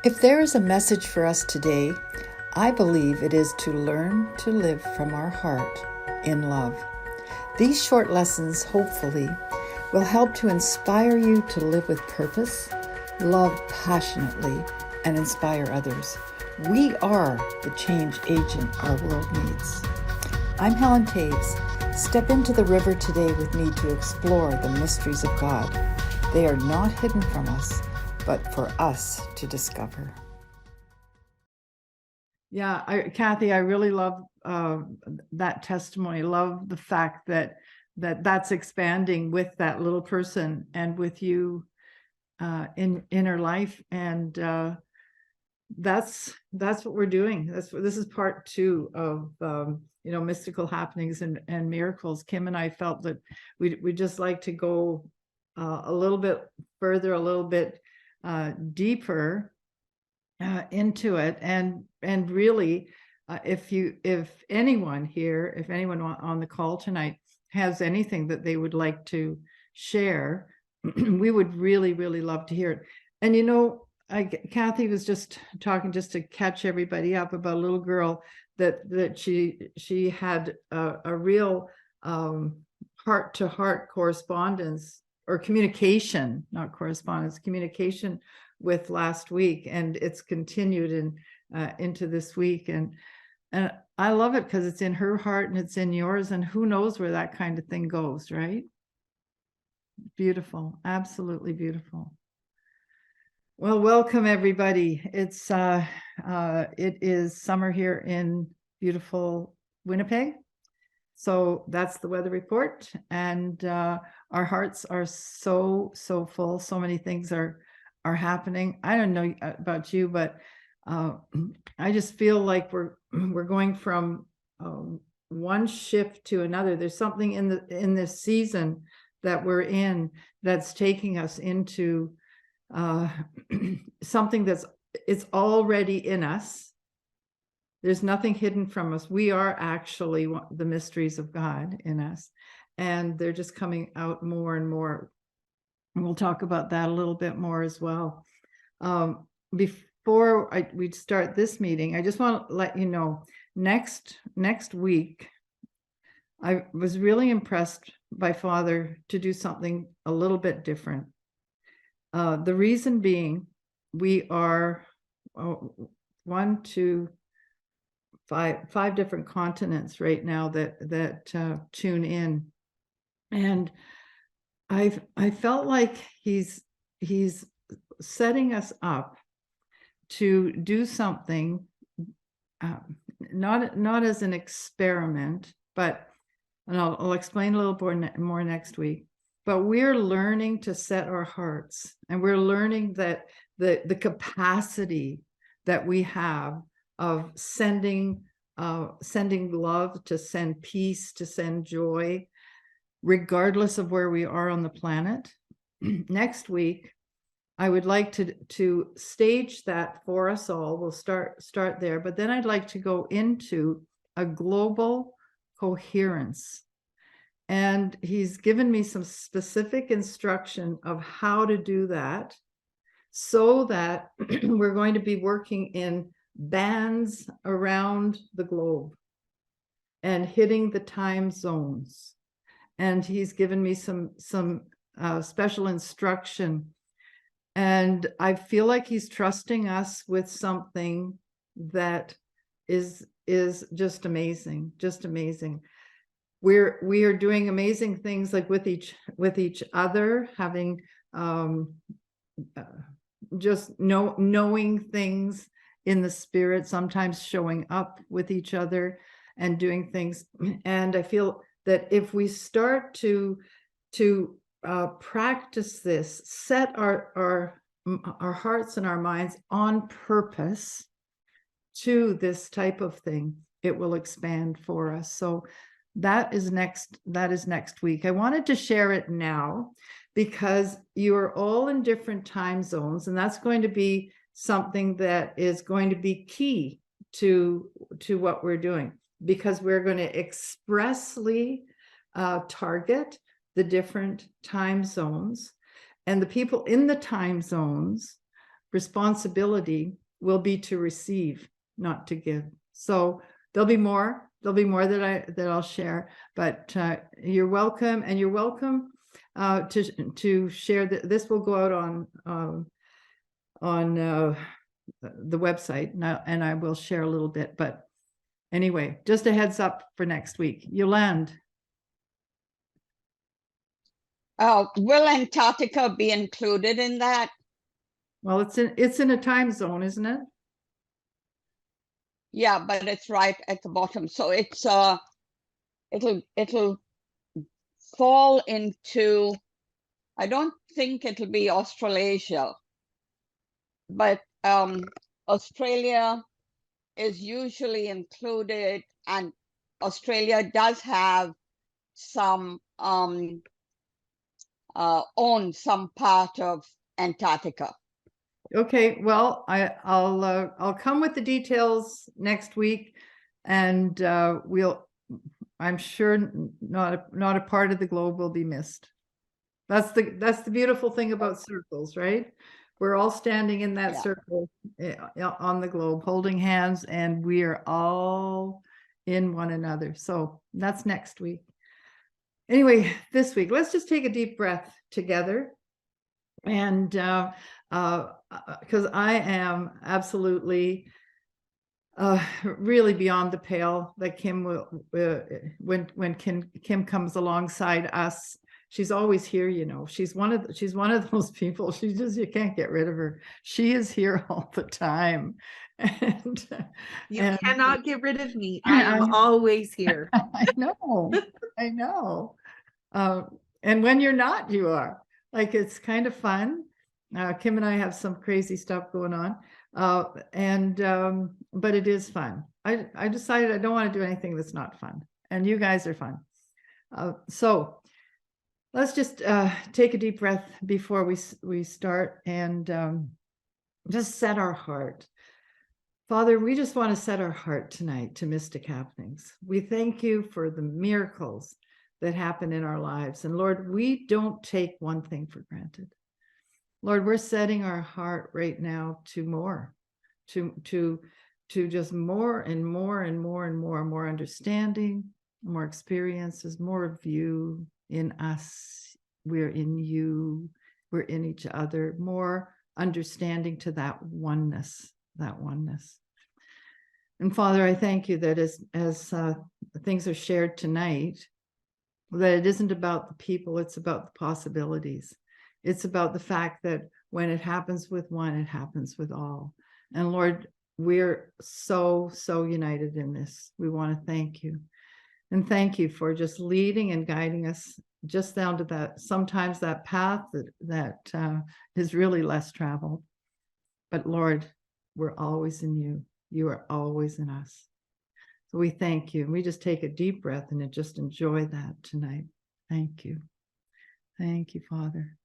If there is a message for us today, I believe it is to learn to live from our heart in love. These short lessons, hopefully, will help to inspire you to live with purpose, love passionately, and inspire others. We are the change agent our world needs. I'm Helen Toews. Step into the river today with me to explore the mysteries of God. They are not hidden from us, but for us to discover. Yeah, Kathy, I really love that testimony. Love the fact that's expanding with that little person and with you in her life, and that's what we're doing. This is part 2 of mystical happenings and miracles. Kim and I felt that we just like to go a little bit further, a little bit deeper into it, and really, if anyone here, if anyone on the call tonight has anything that they would like to share, we would really love to hear it. And Kathy was just talking, just to catch everybody up, about a little girl that she had a real heart-to-heart correspondence, or communication, not correspondence, communication with last week, and it's continued into this week, and I love it because it's in her heart and it's in yours, and who knows where that kind of thing goes, right? Beautiful, absolutely beautiful. Well, welcome everybody. It is summer here in beautiful Winnipeg. So that's the weather report, and our hearts are so full. So many things are happening. I don't know about you, but I just feel like we're going from one shift to another. There's something in this season that we're in that's taking us into something it's already in us. There's nothing hidden from us. We are actually the mysteries of God in us, and they're just coming out more and more. And we'll talk about that a little bit more as well. Before we start this meeting, I just want to let you know, next week, I was really impressed by Father to do something a little bit different. The reason being, we are 1, 2, 5 different continents right now that tune in, and I felt like he's setting us up to do something, not as an experiment, but, and I'll explain a little more next week. But we're learning to set our hearts, and we're learning that the capacity that we have of sending love, to send peace, to send joy, regardless of where we are on the planet. Next week, I would like to stage that for us all. We'll start there, but then I'd like to go into a global coherence. And he's given me some specific instruction of how to do that, so that we're going to be working in bands around the globe and hitting the time zones. And he's given me some special instruction, and I feel like he's trusting us with something that is just amazing, We are doing amazing things, like with each other, having just knowing things in the spirit, sometimes showing up with each other and doing things. And I feel that if we start to practice this, set our hearts and our minds on purpose to this type of thing, it will expand for us. So that is next week. I wanted to share it now because you are all in different time zones, and that's going to be something that is going to be key to what we're doing, because we're going to expressly target the different time zones, and the people in the time zones responsibility will be to receive, not to give. So there'll be more that I'll share, but you're welcome, and you're welcome to share that. This will go out on the website, and I will share a little bit, but anyway, just a heads up for next week. Yolande. Will Antarctica be included in that? Well, it's in a time zone, isn't it? Yeah, but it's right at the bottom. So it's it'll fall into, I don't think it'll be Australasia, but Australia is usually included, and Australia does have some own some part of Antarctica. Okay, well, I'll come with the details next week, and I'm sure not a part of the globe will be missed. That's the beautiful thing about circles, right? We're all standing in that circle on the globe, holding hands, and we are all in one another. So that's next week. Anyway, this week, let's just take a deep breath together. And because I am absolutely really beyond the pale that Kim will, when Kim comes alongside us, she's always here, you know. She's one of those people. You can't get rid of her. She is here all the time. And you cannot get rid of me. I'm always here. I know. And when you're not, you are. Like, it's kind of fun. Kim and I have some crazy stuff going on. But it is fun. I decided I don't want to do anything that's not fun. And you guys are fun. So let's just take a deep breath before we start, and just set our heart. Father, we just want to set our heart tonight to Mystic Happenings. We thank you for the miracles that happen in our lives. And Lord, we don't take one thing for granted. Lord, we're setting our heart right now to more, to just more and more and more and more and more understanding, more experiences, more of you in us. We're in you, we're in each other, more understanding to that oneness. And Father, I thank you that as things are shared tonight, that it isn't about the people, it's about the possibilities. It's about the fact that when it happens with one, it happens with all. And Lord, we're so united in this. We want to thank you. And thank you for just leading and guiding us just down to that, sometimes that path that is really less traveled. But Lord, we're always in you. You are always in us. So we thank you. And we just take a deep breath and just enjoy that tonight. Thank you. Thank you, Father.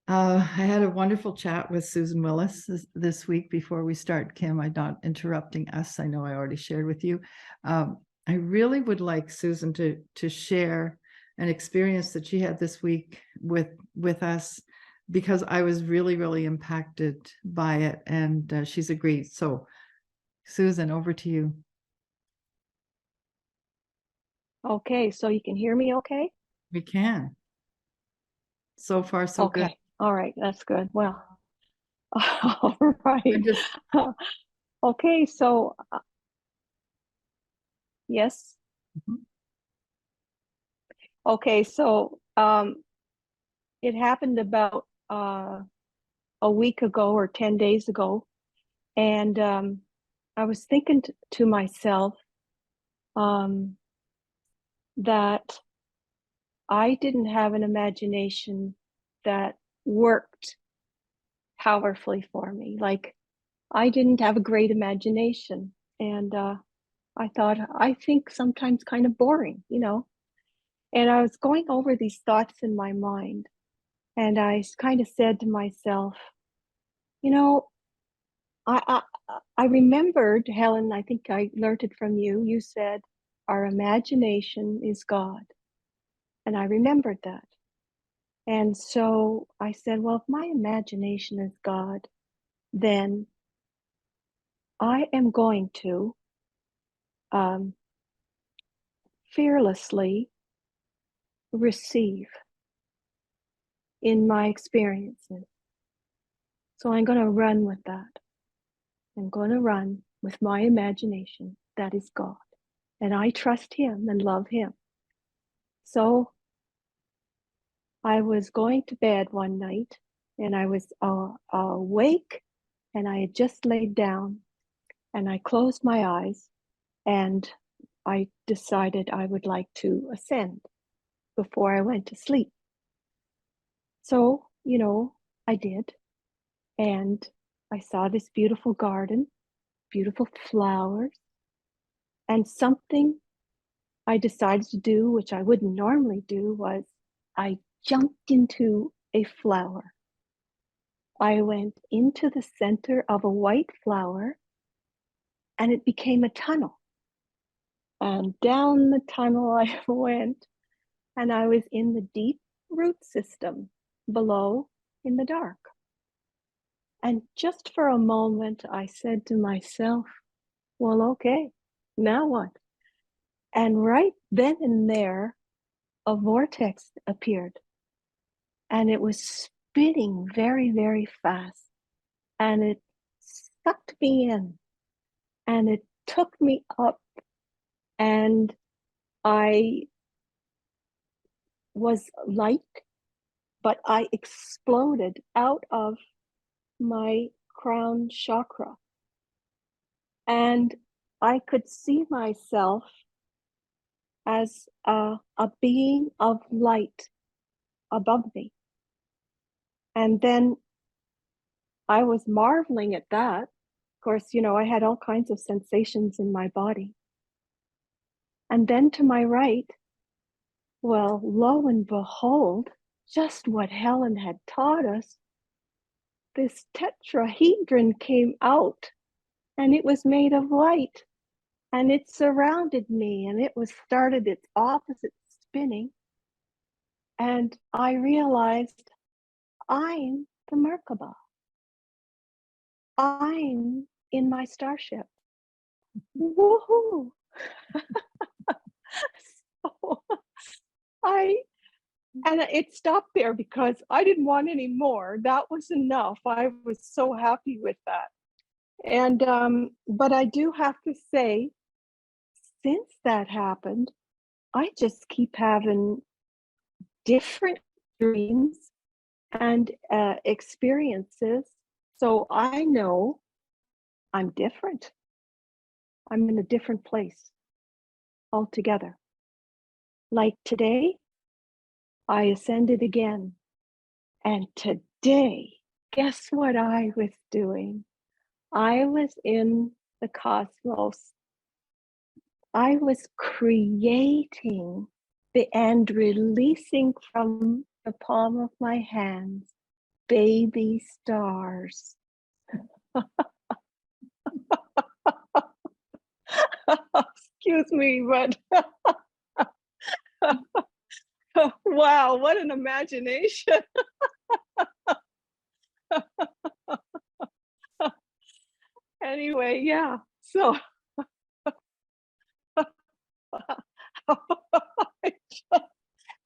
I had a wonderful chat with Susan Willis this week before we start. Kim, I'm not interrupting us. I know I already shared with you. I really would like Susan to share an experience that she had this week with us, because I was really impacted by it, and she's agreed. So Susan, over to you. Okay, so you can hear me okay? We can. So far, so good. Okay, all right, that's good. Well, all right. Okay, so yes. Mhm. Okay, so it happened about a week ago or 10 days ago, and I was thinking to myself that I didn't have an imagination that worked powerfully for me. Like, I didn't have a great imagination, and I thought, I think sometimes kind of boring, you know. And I was going over these thoughts in my mind, and I kind of said to myself, you know, I remembered, Helen, I think I learned it from you. You said, our imagination is God. And I remembered that. And so I said, well, if my imagination is God, then I am going to fearlessly receive in my experiences. So I'm going to run with that. I'm going to run with my imagination. That is God. And I trust Him and love Him. So I was going to bed one night and I was awake and I had just laid down and I closed my eyes and I decided I would like to ascend before I went to sleep. So, I did. And I saw this beautiful garden, beautiful flowers, and something I decided to do, which I wouldn't normally do, was I jumped into a flower. I went into the center of a white flower and it became a tunnel. And down the tunnel I went, and I was in the deep root system below in the dark. And just for a moment, I said to myself, well, okay, now what? And right then and there, a vortex appeared and it was spinning very, very fast. And it sucked me in and it took me up, and I was light, but I exploded out of my crown chakra. And I could see myself as a being of light above me. And then I was marveling at that. Of course, I had all kinds of sensations in my body. And then to my right, well, lo and behold, just what Helen had taught us, this tetrahedron came out and it was made of light and it surrounded me and it started its opposite spinning. And I realized I'm the Merkaba. I'm in my starship. Woohoo! So and it stopped there because I didn't want any more. That was enough. I was so happy with that. And but I do have to say, since that happened, I just keep having different dreams and experiences. So I know I'm different. I'm in a different place altogether. Like today, I ascended again. And today, guess what I was doing? I was in the cosmos. I was creating and releasing from the palm of my hands baby stars. Excuse me, but wow, what an imagination. Anyway, yeah, so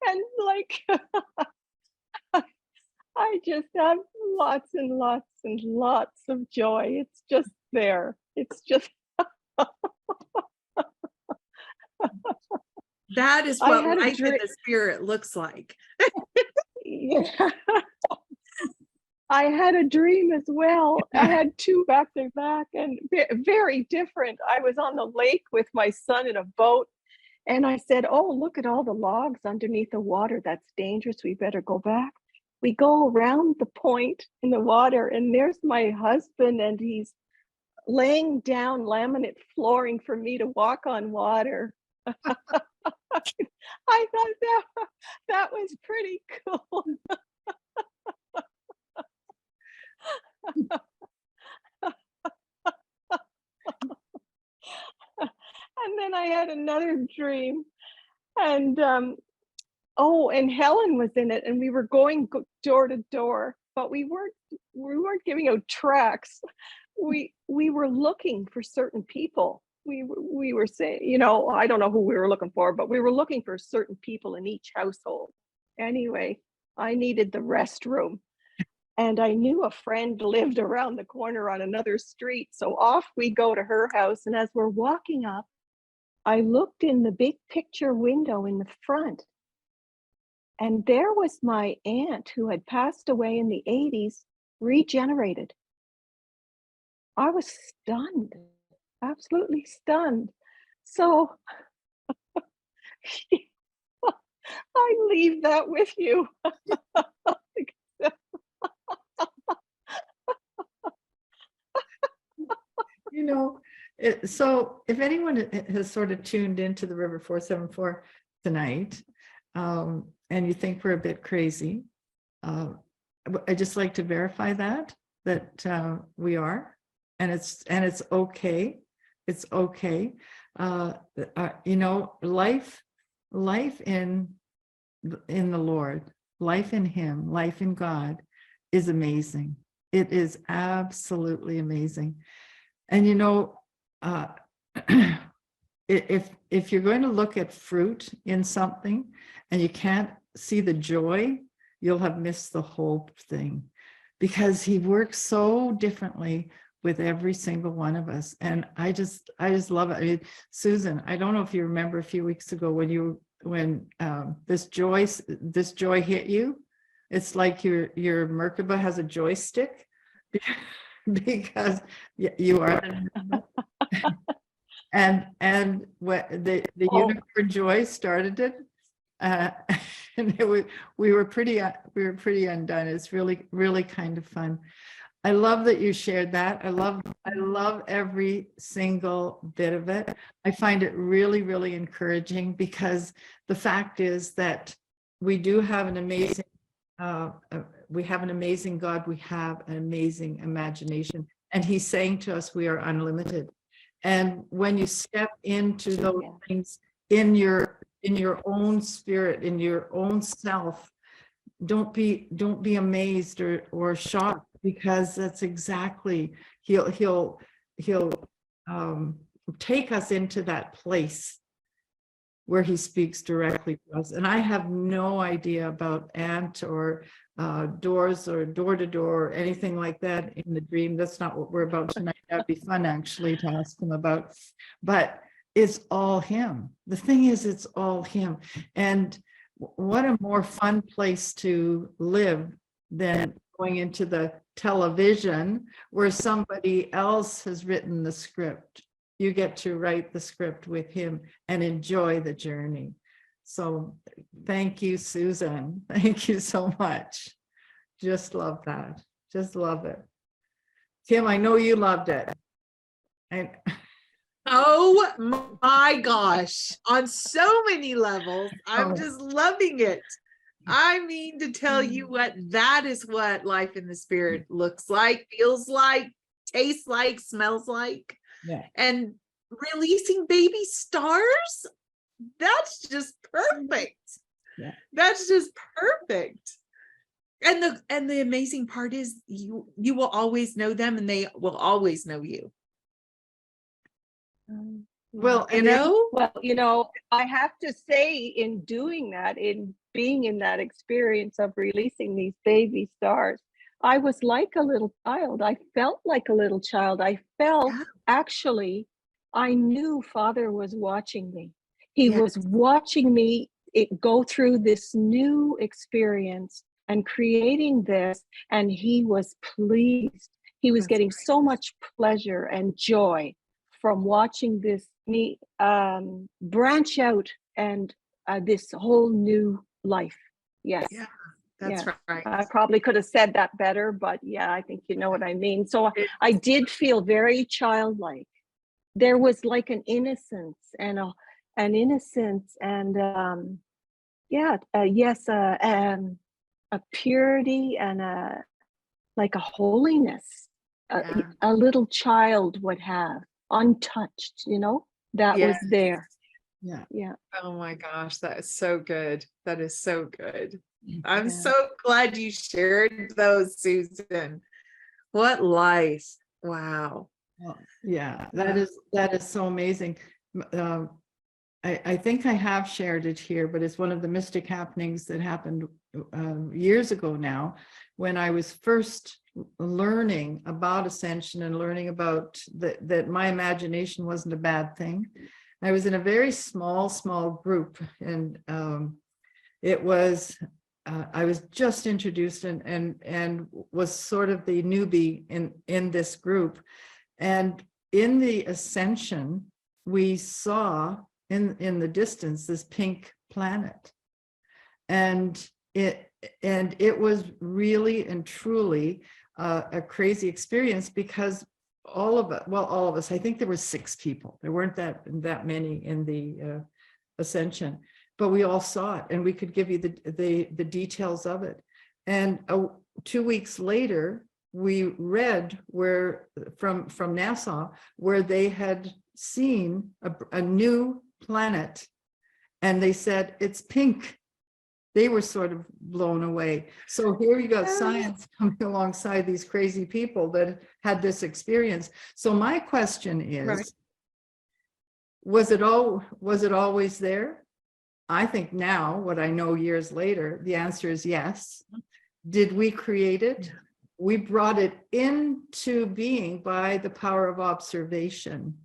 and like I just have lots and lots and lots of joy. It's just there. It's just That is I what had a life in dream. the spirit looks like. Yeah. I had a dream as well. I had two back to back and very different. I was on the lake with my son in a boat, and I said, oh, look at all the logs underneath the water. That's dangerous. We better go back. We go around the point in the water, and there's my husband, and he's laying down laminate flooring for me to walk on water. I thought that was pretty cool. And then I had another dream, and Oh, and Helen was in it, and we were going door to door, but we weren't giving out tracts. We were looking for certain people. We were saying, you know, I don't know who we were looking for, but we were looking for certain people in each household. Anyway, I needed the restroom, and I knew a friend lived around the corner on another street. So off we go to her house, and as we're walking up, I looked in the big picture window in the front, and there was my aunt who had passed away in the 80s, regenerated. I was stunned, absolutely stunned. So I leave that with you. You know, so if anyone has sort of tuned into the River 474 tonight, and you think we're a bit crazy, I just like to verify that we are, and it's okay. It's okay. You know, life in the Lord, life in Him, life in God is amazing. It is absolutely amazing. And you know, if you're going to look at fruit in something and you can't see the joy, you'll have missed the whole thing, because He works so differently with every single one of us. And I just love it. I mean, Susan, I don't know if you remember a few weeks ago when this joy hit you. It's like your Merkaba has a joystick. Because you are and what the unicorn joy started it, and we were pretty undone. It's really kind of fun. I love that you shared that. I love every single bit of it. I find it really encouraging, because the fact is that we do have an amazing we have an amazing God. We have an amazing imagination, and He's saying to us, we are unlimited. And when you step into those things in your own spirit, in your own self, don't be amazed or shocked, because that's exactly, he'll take us into that place where He speaks directly to us. And I have no idea about ant or doors or door to door or anything like that in the dream. That's not what we're about tonight. That'd be fun actually to ask Him about, but it's all Him. The thing is, it's all Him. And what a more fun place to live than going into the television where somebody else has written the script. You get to write the script with Him and enjoy the journey. So thank you, Susan. Thank you so much. Just love that. Just love it. Tim, I know you loved it. Oh my gosh, on so many levels, I'm just loving it. I mean, to tell you what, that is what life in the Spirit looks like, feels like, tastes like, smells like. Yeah. And releasing baby stars, that's just perfect. Yeah. That's just perfect. And the amazing part is you will always know them, and they will always know you. Well, you know, well, you know, I have to say, in doing that, in being in that experience of releasing these baby stars, I was like a little child. I felt like a little child. I felt actually, I knew Father was watching me. He was watching me go through this new experience and creating this, and He was pleased. He was getting so much pleasure and joy from watching this me branch out and this whole new life. Yes. Yeah, that's right. I probably could have said that better, but yeah, I think you know what I mean. So I did feel very childlike. There was like an innocence and a purity and like a holiness a little child would have, untouched, you know, that was there. Yeah. Yeah. Oh my gosh, that is so good. That is so good. I'm Yeah. so glad you shared those, Susan. What life. Wow. Well, yeah, that is so amazing. I think I have shared it here, but it's one of the mystic happenings that happened years ago now, when I was first learning about ascension and learning about that my imagination wasn't a bad thing. I was in a very small group, and it was I was just introduced and was sort of the newbie in this group. And in the ascension, we saw in the distance this pink planet. And it was really and truly a crazy experience, because all of us, I think there were 6 people. There weren't that many in the ascension, but we all saw it, and we could give you the details of it. And 2 weeks later, we read where from NASA, where they had seen a new planet, and they said it's pink. They were sort of blown away. So here you got science coming alongside these crazy people that had this experience. So my question is, Right. was it always there? I think now, what I know years later, the answer is yes. Did we create it? We brought it into being by the power of observation.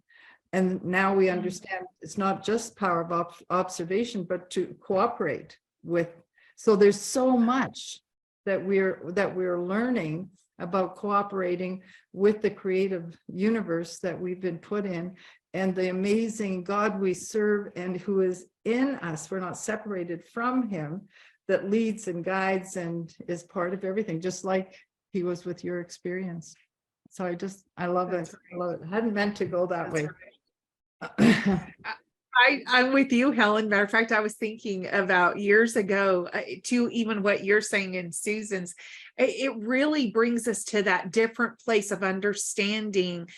And now we understand it's not just power of observation, but to cooperate with. So there's so much that we're learning about cooperating with the creative universe that we've been put in, and the amazing God we serve, and who is in us. We're not separated from him, that leads and guides and is part of everything, just like he was with your experience. So I love it. I love it. I hadn't meant to go that way. I'm with you, Helen. Matter of fact, I was thinking about years ago to even what you're saying in Susan's. It really brings us to that different place of understanding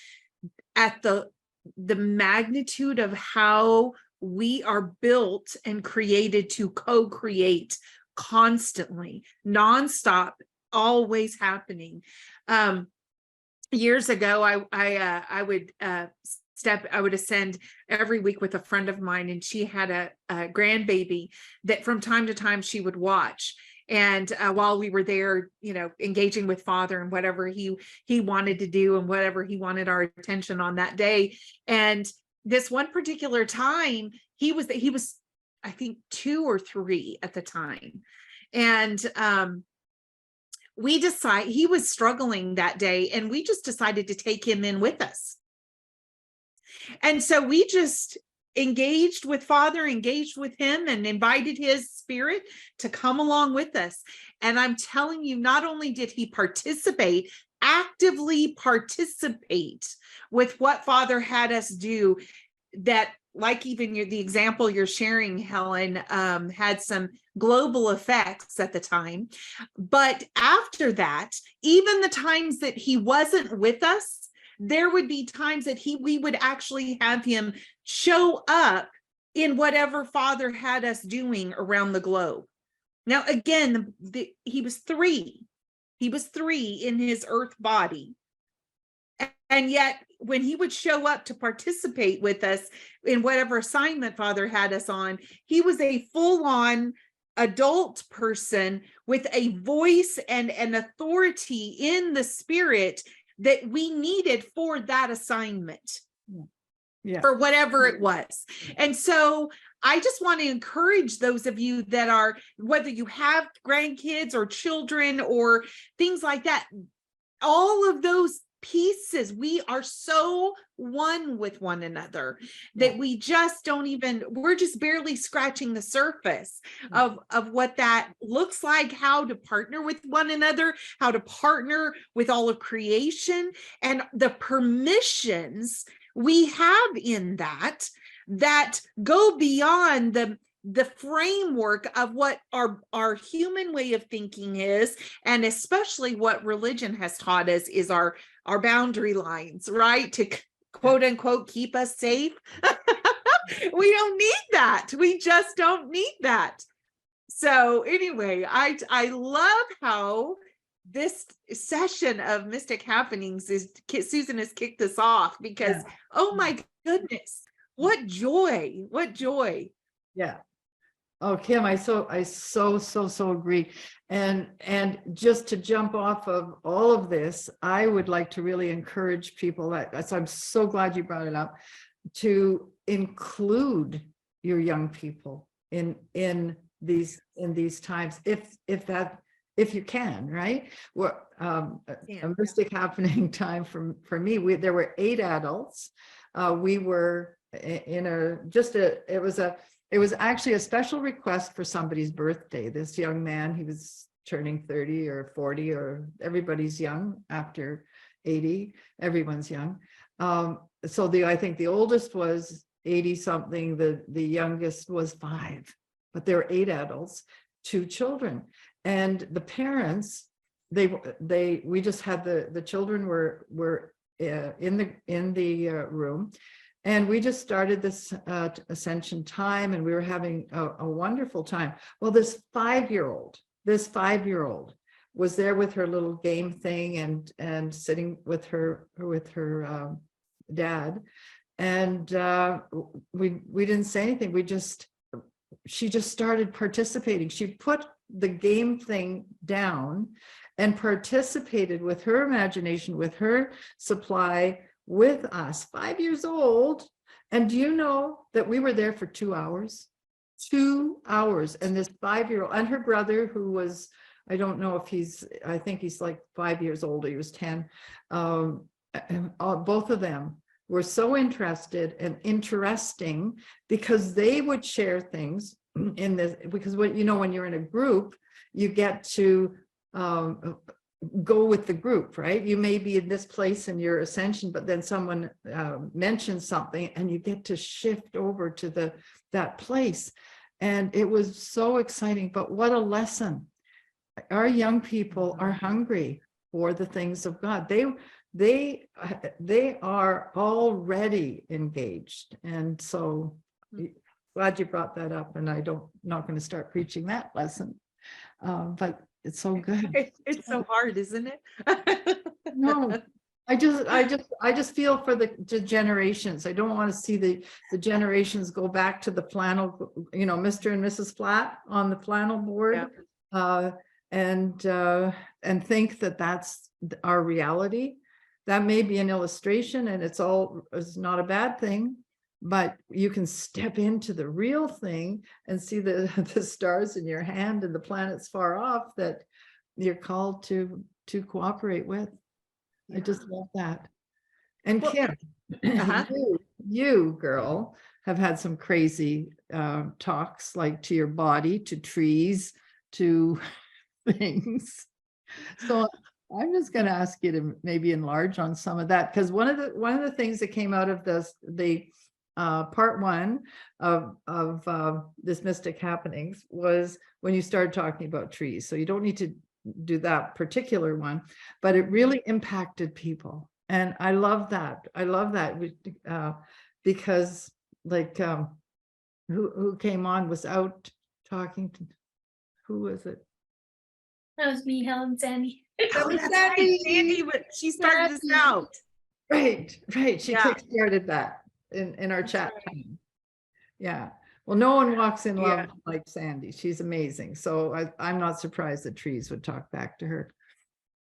at the magnitude of how we are built and created to co-create constantly, nonstop, always happening. Years ago, I would ascend every week with a friend of mine, and she had a grandbaby that from time to time she would watch. And while we were there, engaging with Father and whatever he wanted to do and whatever he wanted our attention on that day. And this one particular time, he was I think 2 or 3 at the time. And he was struggling that day, and we just decided to take him in with us. And so we just engaged with Father, engaged with him, and invited his spirit to come along with us. And I'm telling you, not only did he actively participate with what Father had us do, that, like even the example you're sharing, Helen, had some global effects at the time. But after that, even the times that he wasn't with us, there would be times that we would actually have him show up in whatever Father had us doing around the globe. Now, again, he was 3. He was 3 in his earth body. And yet, when he would show up to participate with us in whatever assignment Father had us on, he was a full-on adult person with a voice and an authority in the spirit that we needed for that assignment. Yeah. For whatever it was. And so I just want to encourage those of you that are, whether you have grandkids or children or things like that, all of those pieces, we are so one with one another that we just we're just barely scratching the surface of what that looks like, how to partner with one another, how to partner with all of creation, and the permissions we have in that go beyond the framework of what our human way of thinking is, and especially what religion has taught us is our boundary lines, right? To quote unquote, keep us safe. We don't need that. We just don't need that. So anyway, I love how this session of Mystic Happenings is Susan has kicked us off because oh my goodness, what joy, what joy. Yeah. Oh, Kim, I so agree. And just to jump off of all of this, I would like to really encourage people so I'm so glad you brought it up, to include your young people in these times, if you can, right? Well, a Mystic Happening time for me, there were 8 adults. We were in it was actually a special request for somebody's birthday. This young man, he was turning 30 or 40, or everybody's young after 80, everyone's young. So I think the oldest was 80 something, the youngest was 5, but there were 8 adults, 2 children. And the parents, we just had the children were in the room. And we just started this ascension time, and we were having a wonderful time. Well, this 5-year-old was there with her little game thing and sitting with her dad. And we didn't say anything. She just started participating. She put the game thing down and participated with her imagination, with her supply, with us, 5 years old. And do you know that we were there for 2 hours? 2 hours. And this 5-year-old and her brother, who was, I don't know if I think he's like 5 years older, he was 10. Both of them were so interested and interesting, because they would share things in this, because when you're in a group, you get to go with the group, right? You may be in this place in your ascension, but then someone mentions something and you get to shift over to that place. And it was so exciting. But what a lesson. Our young people are hungry for the things of God. They are already engaged. And so glad you brought that up. And not going to start preaching that lesson. But it's so good. It's so hard, isn't it? No, I just feel for the generations. I don't want to see the generations go back to the flannel, Mr. and Mrs. Flat on the flannel board, and think that that's our reality. That may be an illustration, and it's not a bad thing, but you can step into the real thing and see the stars in your hand and the planets far off that you're called to cooperate with. I just love that. And Kim, you girl have had some crazy talks, like to your body, to trees, to things. So I'm just going to ask you to maybe enlarge on some of that, because one of the things that came out of the part 1 of this Mystic Happenings was when you started talking about trees. So you don't need to do that particular one, but it really impacted people. And I love that. Because like who came on was out talking to, who was it? That was me, Helen, Sandy. Oh, that's right. Sandy, she started this out. Right. She kickstarted that in our chat time. Yeah. Well, no one walks in love like Sandy. She's amazing. So I'm not surprised that trees would talk back to her.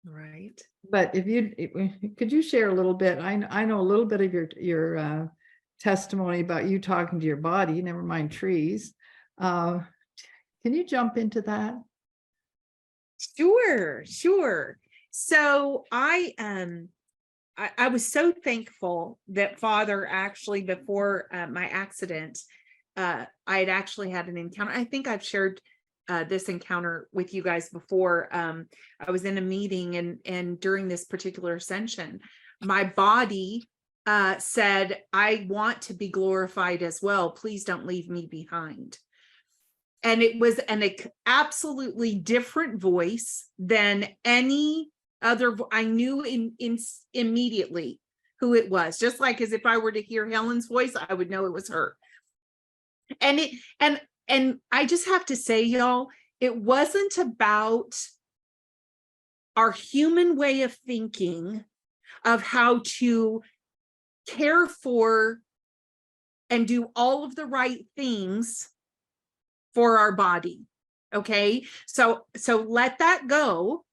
Right. But could you share a little bit? I know a little bit of your testimony about you talking to your body, never mind trees. Can you jump into that? Sure. So I was so thankful that Father actually, before my accident, I had actually had an encounter. I think I've shared this encounter with you guys before. I was in a meeting, and during this particular ascension, my body said, I want to be glorified as well. Please don't leave me behind. And it was an absolutely different voice than any other. I knew immediately who it was, just like as if I were to hear Helen's voice, I would know it was her. And and I just have to say, y'all, it wasn't about our human way of thinking of how to care for and do all of the right things for our body. Okay, so let that go,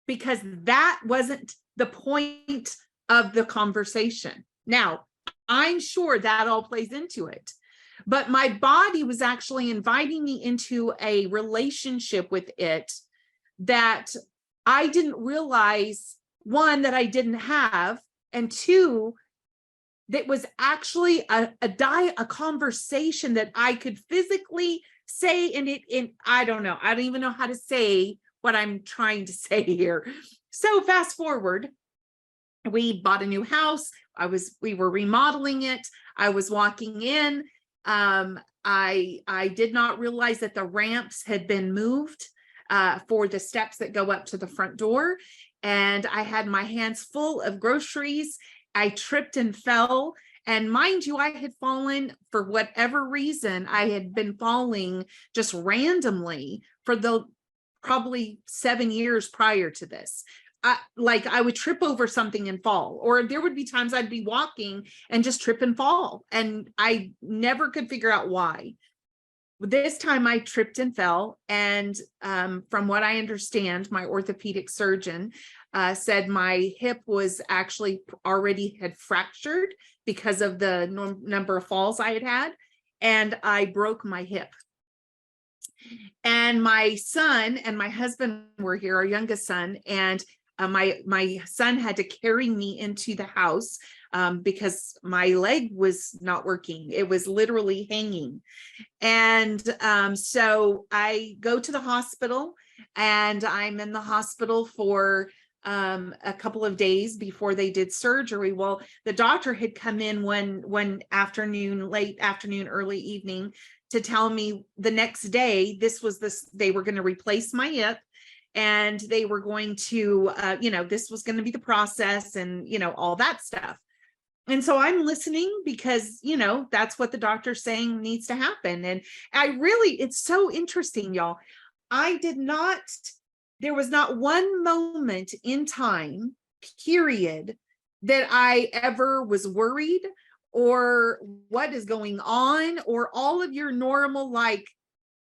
because that wasn't the point of the conversation. Now, I'm sure that all plays into it, but my body was actually inviting me into a relationship with it that I didn't realize, one, that I didn't have, and two, that was actually a conversation that I could physically say, and I don't know, I don't even know how to say what I'm trying to say here. So fast forward, we bought a new house. We were remodeling it. I was walking in. I did not realize that the ramps had been moved for the steps that go up to the front door. And I had my hands full of groceries. I tripped and fell. And mind you, I had fallen for whatever reason. I had been falling just randomly for the probably 7 years prior to this. Like I would trip over something and fall, or there would be times I'd be walking and just trip and fall. And I never could figure out why. This time I tripped and fell. And from what I understand, my orthopedic surgeon said my hip was actually already had fractured because of the number of falls I had had. And I broke my hip. And my son and my husband were here, our youngest son, and my son had to carry me into the house because my leg was not working. It was literally hanging. And so I go to the hospital, and I'm in the hospital for a couple of days before they did surgery. Well, the doctor had come in one afternoon, late afternoon, early evening, to tell me the next day they were going to replace my hip, and they were going to this was going to be the process, and all that stuff. And so I'm listening because that's what the doctor's saying needs to happen. And it's so interesting, y'all. There was not one moment in time, period, that I ever was worried or what is going on, or all of your normal, like,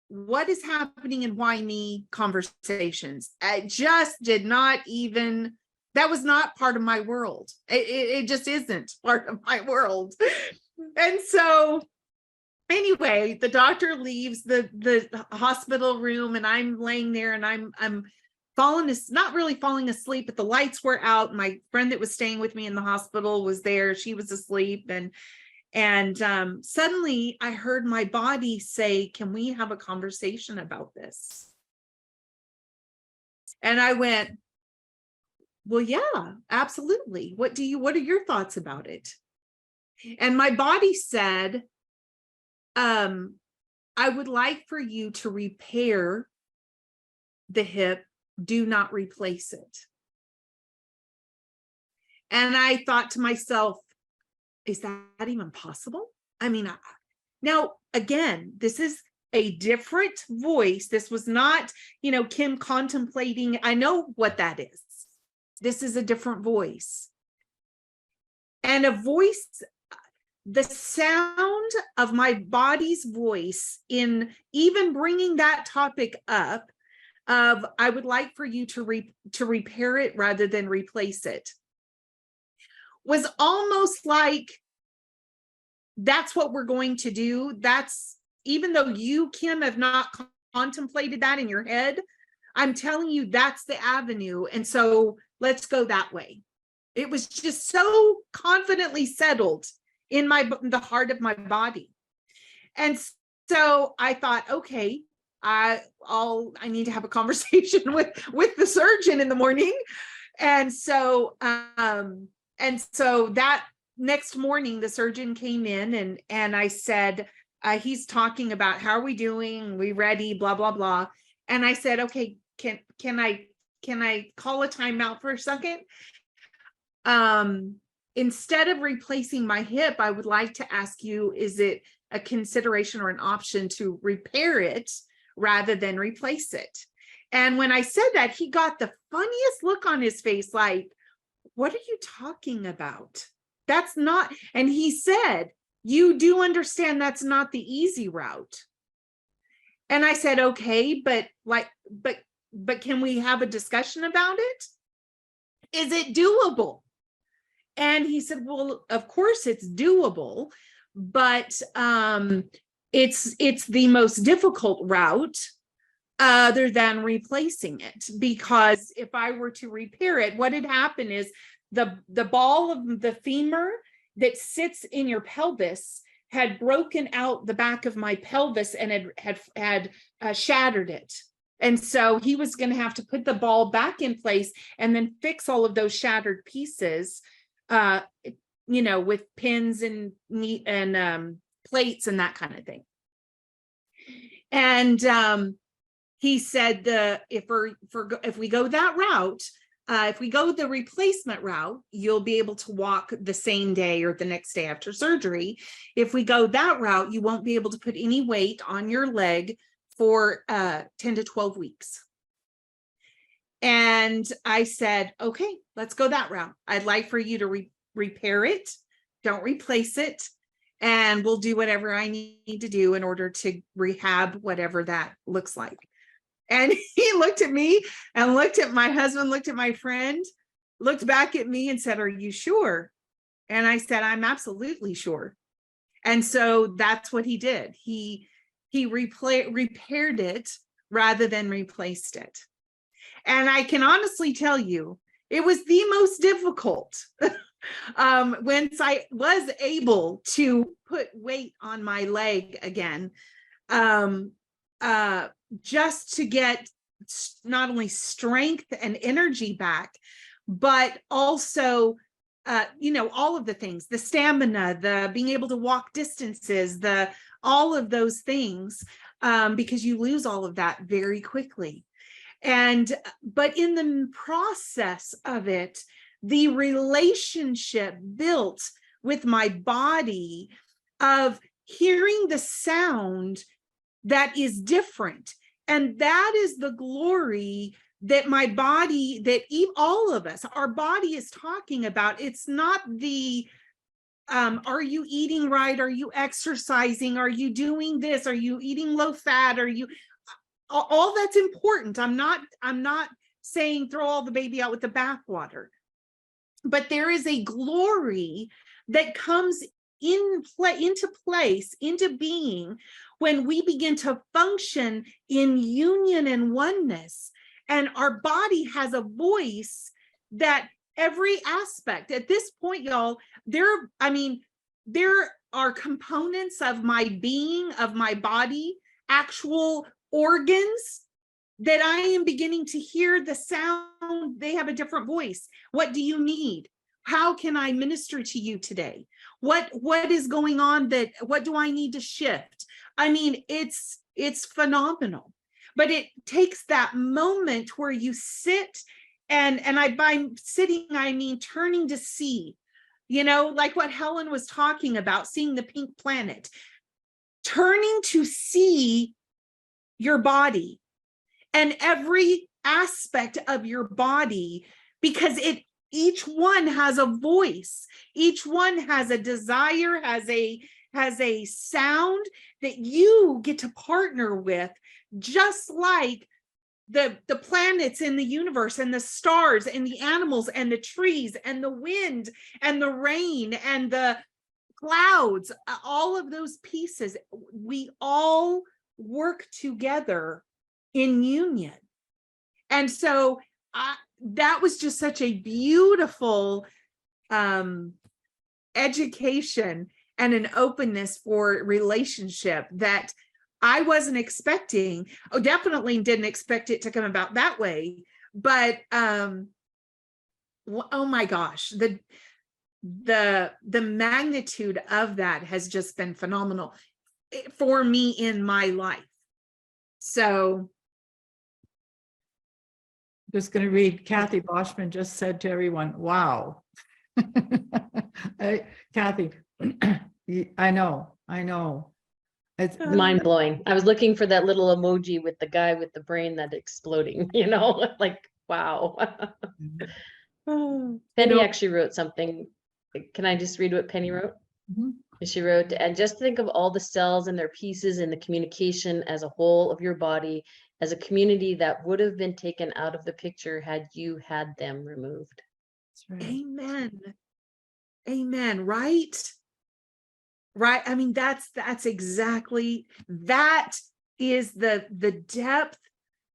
what is happening and why me conversations. I just did not even, that was not part of my world. It just isn't part of my world. And so anyway, the doctor leaves the hospital room, and I'm laying there, and I'm not really falling asleep, but the lights were out. My friend that was staying with me in the hospital was there. She was asleep. And suddenly I heard my body say, "Can we have a conversation about this?" And I went, "Well, yeah, absolutely. What are your thoughts about it?" And my body said, "I would like for you to repair the hip, do not replace it." And I thought to myself, is that even possible? I mean, now, again, this is a different voice. This was not, Kim contemplating. I know what that is. This is a different voice. And a voice, the sound of my body's voice in even bringing that topic up of, I would like for you to repair it rather than replace it, was almost like, that's what we're going to do. That's, even though you, Kim, have not contemplated that in your head, I'm telling you, that's the avenue. And so let's go that way. It was just so confidently settled in the heart of my body. And so I thought, okay, I need to have a conversation with the surgeon in the morning. And so that next morning, the surgeon came in, and I said, he's talking about, how are we doing? We ready? Blah, blah, blah. And I said, okay, can I call a timeout for a second? instead of replacing my hip, I would like to ask you, is it a consideration or an option to repair it rather than replace it? And when I said that, he got the funniest look on his face, like, what are you talking about? That's not, and he said, you do understand that's not the easy route. And I said, okay, but can we have a discussion about it? Is it doable? And he said, well, of course it's doable, but it's the most difficult route other than replacing it, because if I were to repair it, what had happened is the ball of the femur that sits in your pelvis had broken out the back of my pelvis and had shattered it. And so he was going to have to put the ball back in place and then fix all of those shattered pieces, with pins and plates and that kind of thing. And he said, if we go that route, if we go the replacement route, you'll be able to walk the same day or the next day after surgery. If we go that route, you won't be able to put any weight on your leg for 10 to 12 weeks. And I said, okay, let's go that route. I'd like for you to repair it. Don't replace it. And we'll do whatever I need to do in order to rehab whatever that looks like. And he looked at me and looked at my husband, looked at my friend, looked back at me and said, are you sure? And I said, I'm absolutely sure. And so that's what he did. He repaired it rather than replaced it. And I can honestly tell you, it was the most difficult once I was able to put weight on my leg again, just to get not only strength and energy back, but also, all of the things, the stamina, the being able to walk distances, all of those things, because you lose all of that very quickly. But in the process of it, the relationship built with my body of hearing the sound that is different. And that is the glory that my body, all of us, our body is talking about. It's not the, are you eating right? Are you exercising? Are you doing this? Are you eating low fat? Are you, all that's important. I'm not saying throw all the baby out with the bathwater, but there is a glory that comes into being when we begin to function in union and oneness, and our body has a voice that every aspect at this point, y'all, there are components of my being, of my body, actual organs that I am beginning to hear the sound. They have a different voice. What do you need? How can I minister to you today? What is going on? What do I need to shift? I mean, it's phenomenal, but it takes that moment where you sit and by sitting, I mean, turning to see, like what Helen was talking about, seeing the pink planet, turning to see your body and every aspect of your body, because each one has a voice, each one has a desire, has a sound that you get to partner with, just like the planets in the universe and the stars and the animals and the trees and the wind and the rain and the clouds, all of those pieces, we all work together in union. And so that was just such a beautiful education and an openness for relationship that I wasn't expecting. Oh, definitely didn't expect it to come about that way. But oh my gosh, the magnitude of that has just been phenomenal for me in my life. So just going to read, Kathy Boschman just said to everyone, wow. Kathy, I know. It's Mind blowing. I was looking for that little emoji with the guy with the brain that exploding, like, wow. Penny actually wrote something. Can I just read what Penny wrote? Mhm. She wrote, and just think of all the cells and their pieces in the communication as a whole of your body as a community that would have been taken out of the picture had you had them removed. That's right. Amen. Amen. Right? Right. I mean, that's exactly, that is the depth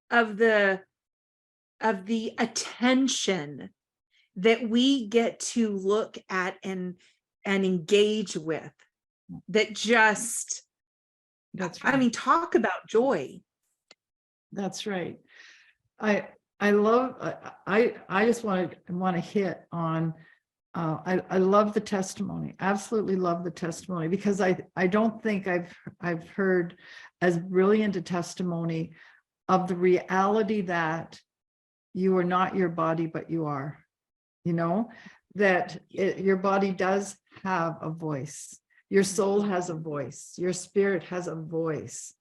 of the attention that we get to look at and engage with, that just, That's I right. mean, talk about joy. That's right. I love, I just want to hit on, I love the testimony, absolutely love the testimony, because I don't think I've heard as brilliant a testimony of the reality that you are not your body, but you are, that your body does have a voice. Your soul has a voice. Your spirit has a voice.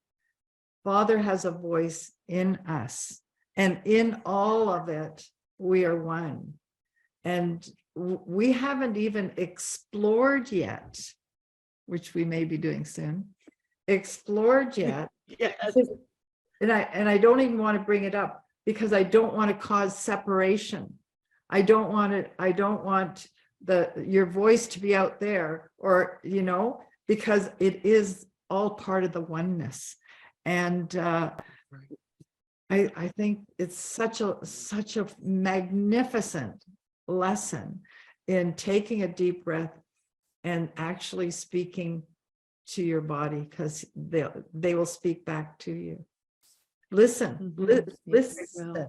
Father has a voice in us. And in all of it, we are one. And we haven't even explored yet, which we may be doing soon, explored yet. Yes. And I don't even want to bring it up because I don't want to cause separation. I don't want your voice to be out there, or, because it is all part of the oneness. And I think it's such a magnificent lesson in taking a deep breath and actually speaking to your body, because they will speak back to you. Listen, listen.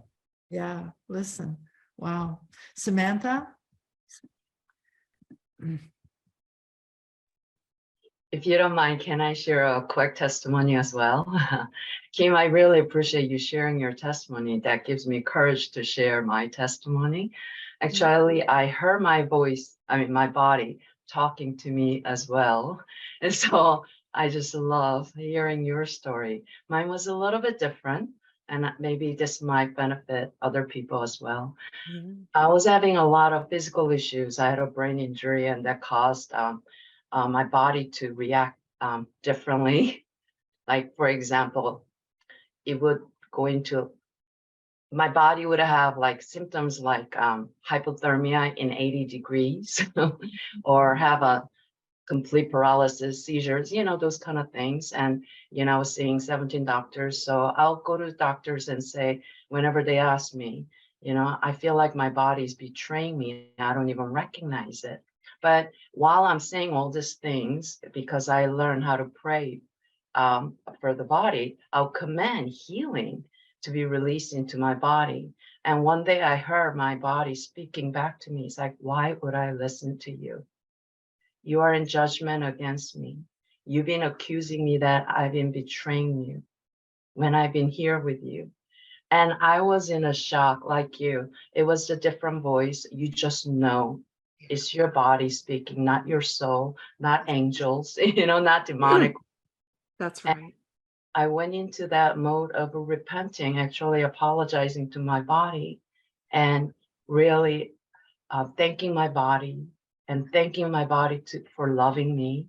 Yeah, listen. Wow. Samantha? If you don't mind, can I share a quick testimony as well? Kim, I really appreciate you sharing your testimony. That gives me courage to share my testimony. Actually, I heard my voice, my body talking to me as well. And so I just love hearing your story. Mine was a little bit different, and maybe this might benefit other people as well. I was having a lot of physical issues. I had a brain injury, and that caused my body to react differently. Like, for example, it would go into, my body would have like symptoms like hypothermia in 80 degrees or have a complete paralysis, seizures, those kind of things. And, I was seeing 17 doctors. So I'll go to doctors and say, whenever they ask me, I feel like my body's betraying me. I don't even recognize it. But while I'm saying all these things, because I learned how to pray for the body, I'll command healing to be released into my body. And one day I heard my body speaking back to me. It's like, why would I listen to you? You are in judgment against me. You've been accusing me that I've been betraying you when I've been here with you. And I was in a shock like you. It was a different voice. You just know it's your body speaking, not your soul, not angels, not demonic. That's right. I went into that mode of repenting, actually apologizing to my body, and really thanking my body and thanking my body for loving me,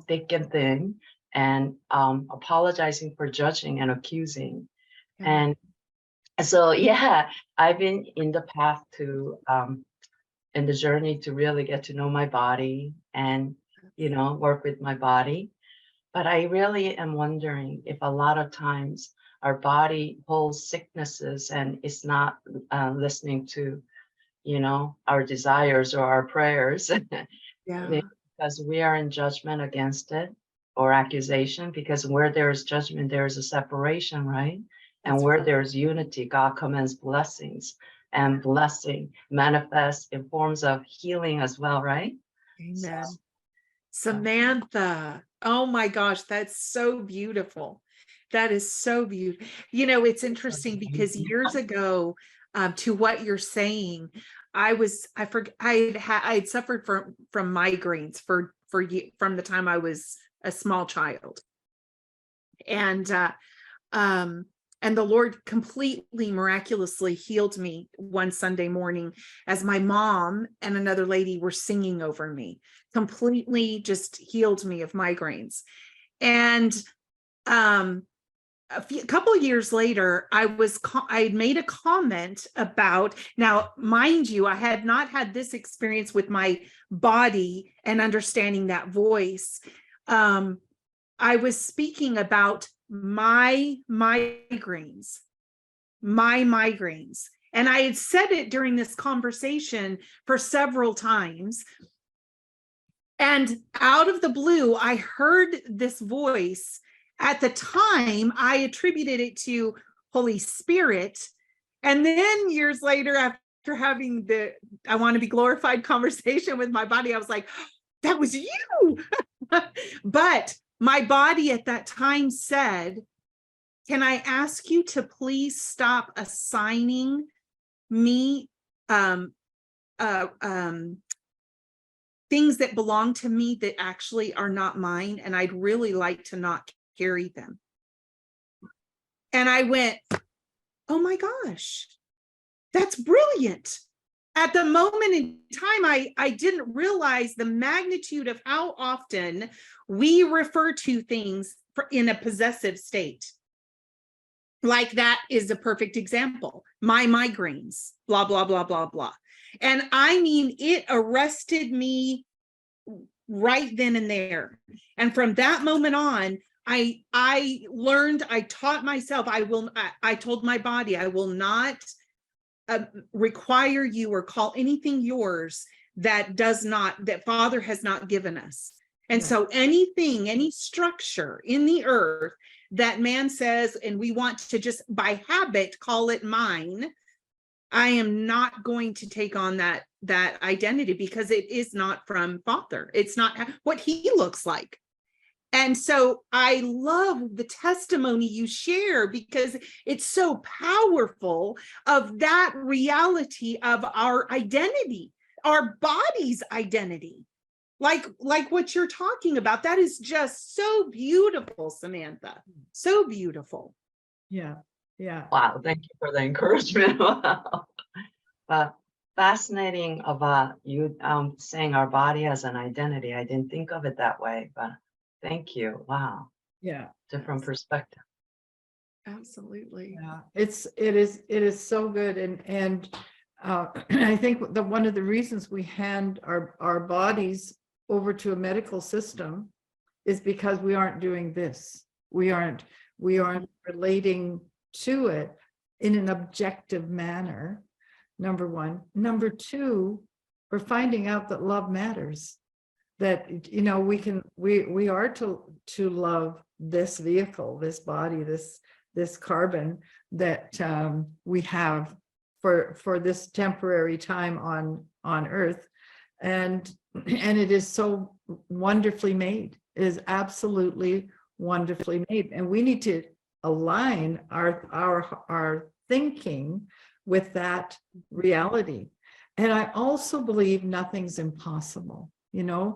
thick and thin, and apologizing for judging and accusing. And so, yeah, I've been in the path to, in the journey to really get to know my body and, work with my body. But I really am wondering if a lot of times our body holds sicknesses and it's not listening to, our desires or our prayers. Yeah. Because we are in judgment against it, or accusation, because where there is judgment, there is a separation, right? And where there's unity, God commands blessings, and blessing manifests in forms of healing as well, right? Amen. Samantha, oh my gosh, that's so beautiful. That is so beautiful. It's interesting because years ago, to what you're saying, I had suffered from migraines from the time I was a small child. And the Lord completely miraculously healed me one Sunday morning as my mom and another lady were singing over me, completely just healed me of migraines. And a couple of years later, I had made a comment about, now, mind you, I had not had this experience with my body and understanding that voice. I was speaking about my migraines. And I had said it during this conversation for several times. And out of the blue, I heard this voice. At the time, I attributed it to Holy Spirit. And then years later, after having the I want to be glorified conversation with my body, I was like, that was you. But my body at that time said, can I ask you to please stop assigning me things that belong to me that actually are not mine, and I'd really like to not carry them. And I went, oh my gosh, that's brilliant. At the moment in time, I didn't realize the magnitude of how often we refer to things in a possessive state. Like that is a perfect example. My migraines, blah, blah, blah, blah, blah. And I mean, it arrested me right then and there. And from that moment on, I learned, I taught myself, I told my body, I will not require you or call anything yours that Father has not given us. And so anything, any structure in the earth that man says, and we want to just by habit call it mine, I am not going to take on that identity, because it is not from Father. It's not what he looks like. And so I love the testimony you share, because it's so powerful of that reality of our identity, our body's identity. Like what you're talking about. That is just so beautiful, Samantha. So beautiful. Yeah. Wow, thank you for the encouragement. Wow. But fascinating about you saying our body has an identity. I didn't think of it that way, but thank you. Wow. Yeah. Different perspective. Absolutely. Yeah. It is so good. And I think that one of the reasons we hand our bodies over to a medical system is because we aren't doing this. We aren't relating to it in an objective manner. Number one. Number two, we're finding out that love matters. That, we are to love this vehicle, this body, this carbon that we have for this temporary time on Earth, and it is so wonderfully made. It is absolutely wonderfully made, and we need to align our thinking with that reality. And I also believe nothing's impossible. My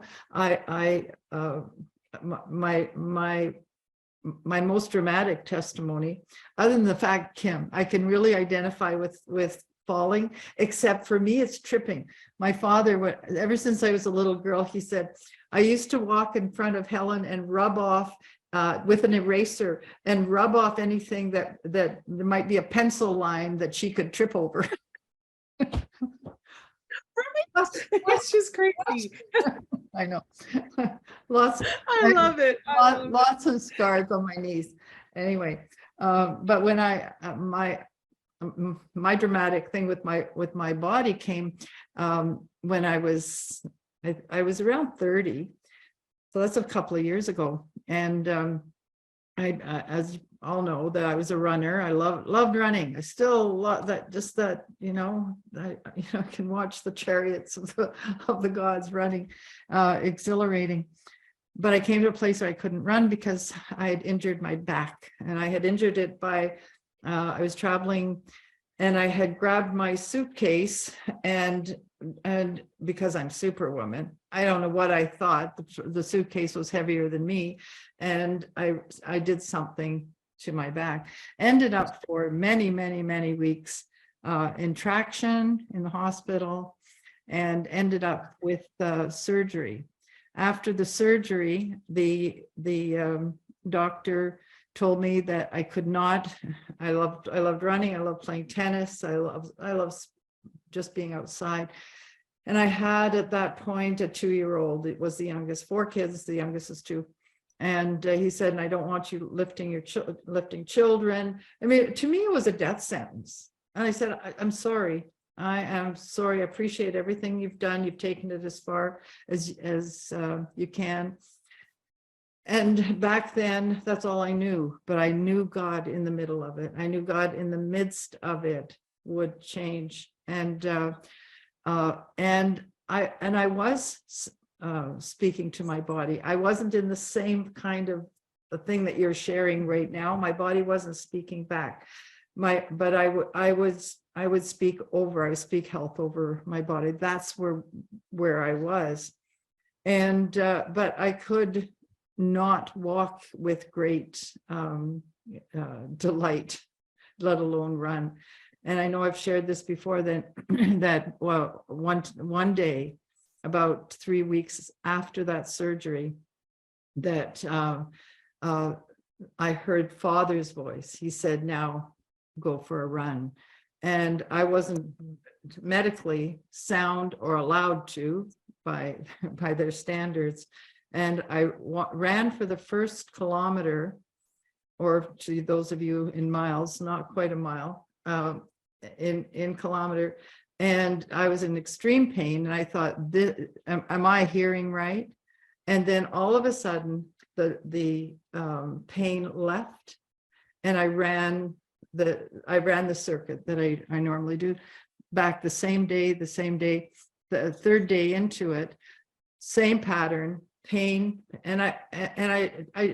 most dramatic testimony, other than the fact, Kim, I can really identify with falling, except for me, it's tripping. My father, ever since I was a little girl, he said, I used to walk in front of Helen and rub off with an eraser and rub off anything that there might be a pencil line that she could trip over. That's just crazy. I know. Lots. I love it. Lots of scars on my knees. Anyway, but when my dramatic thing with my body came when I was around 30, so that's a couple of years ago, and I as you all know, that I was a runner. I loved running. I still love that. Just that, I can watch the chariots of the gods running, exhilarating. But I came to a place where I couldn't run because I had injured my back, and I had injured it by I was traveling and I had grabbed my suitcase, and because I'm Superwoman, I don't know what I thought. The suitcase was heavier than me, and I did something to my back. Ended up for many weeks in traction in the hospital, and ended up with surgery. After the surgery, the doctor told me that I could not. I loved running. I loved playing tennis. I love just being outside. And I had at that point a 2-year-old. It was the youngest, 4 kids. The youngest is 2. And he said, "And I don't want you lifting children." I mean, to me, it was a death sentence. And I said, "I'm sorry. I am sorry. I appreciate everything you've done. You've taken it as far as you can." And back then, that's all I knew. But I knew God in the middle of it. I knew God in the midst of it would change. And I was speaking to my body. I wasn't in the same kind of the thing that you're sharing right now. My body wasn't speaking back. But I would speak over. I would speak health over my body. That's where I was. And but I could not walk with great delight, let alone run. And I know I've shared this before, that well, one day, about 3 weeks after that surgery, that I heard Father's voice. He said, "Now go for a run." And I wasn't medically sound or allowed to by their standards. And I ran for the first kilometer, or to those of you in miles, not quite a mile, in kilometer. And I was in extreme pain. And I thought, am I hearing right? And then all of a sudden, the pain left, and I ran the circuit that I normally do, back the same day, the third day into it, same pattern, pain. And I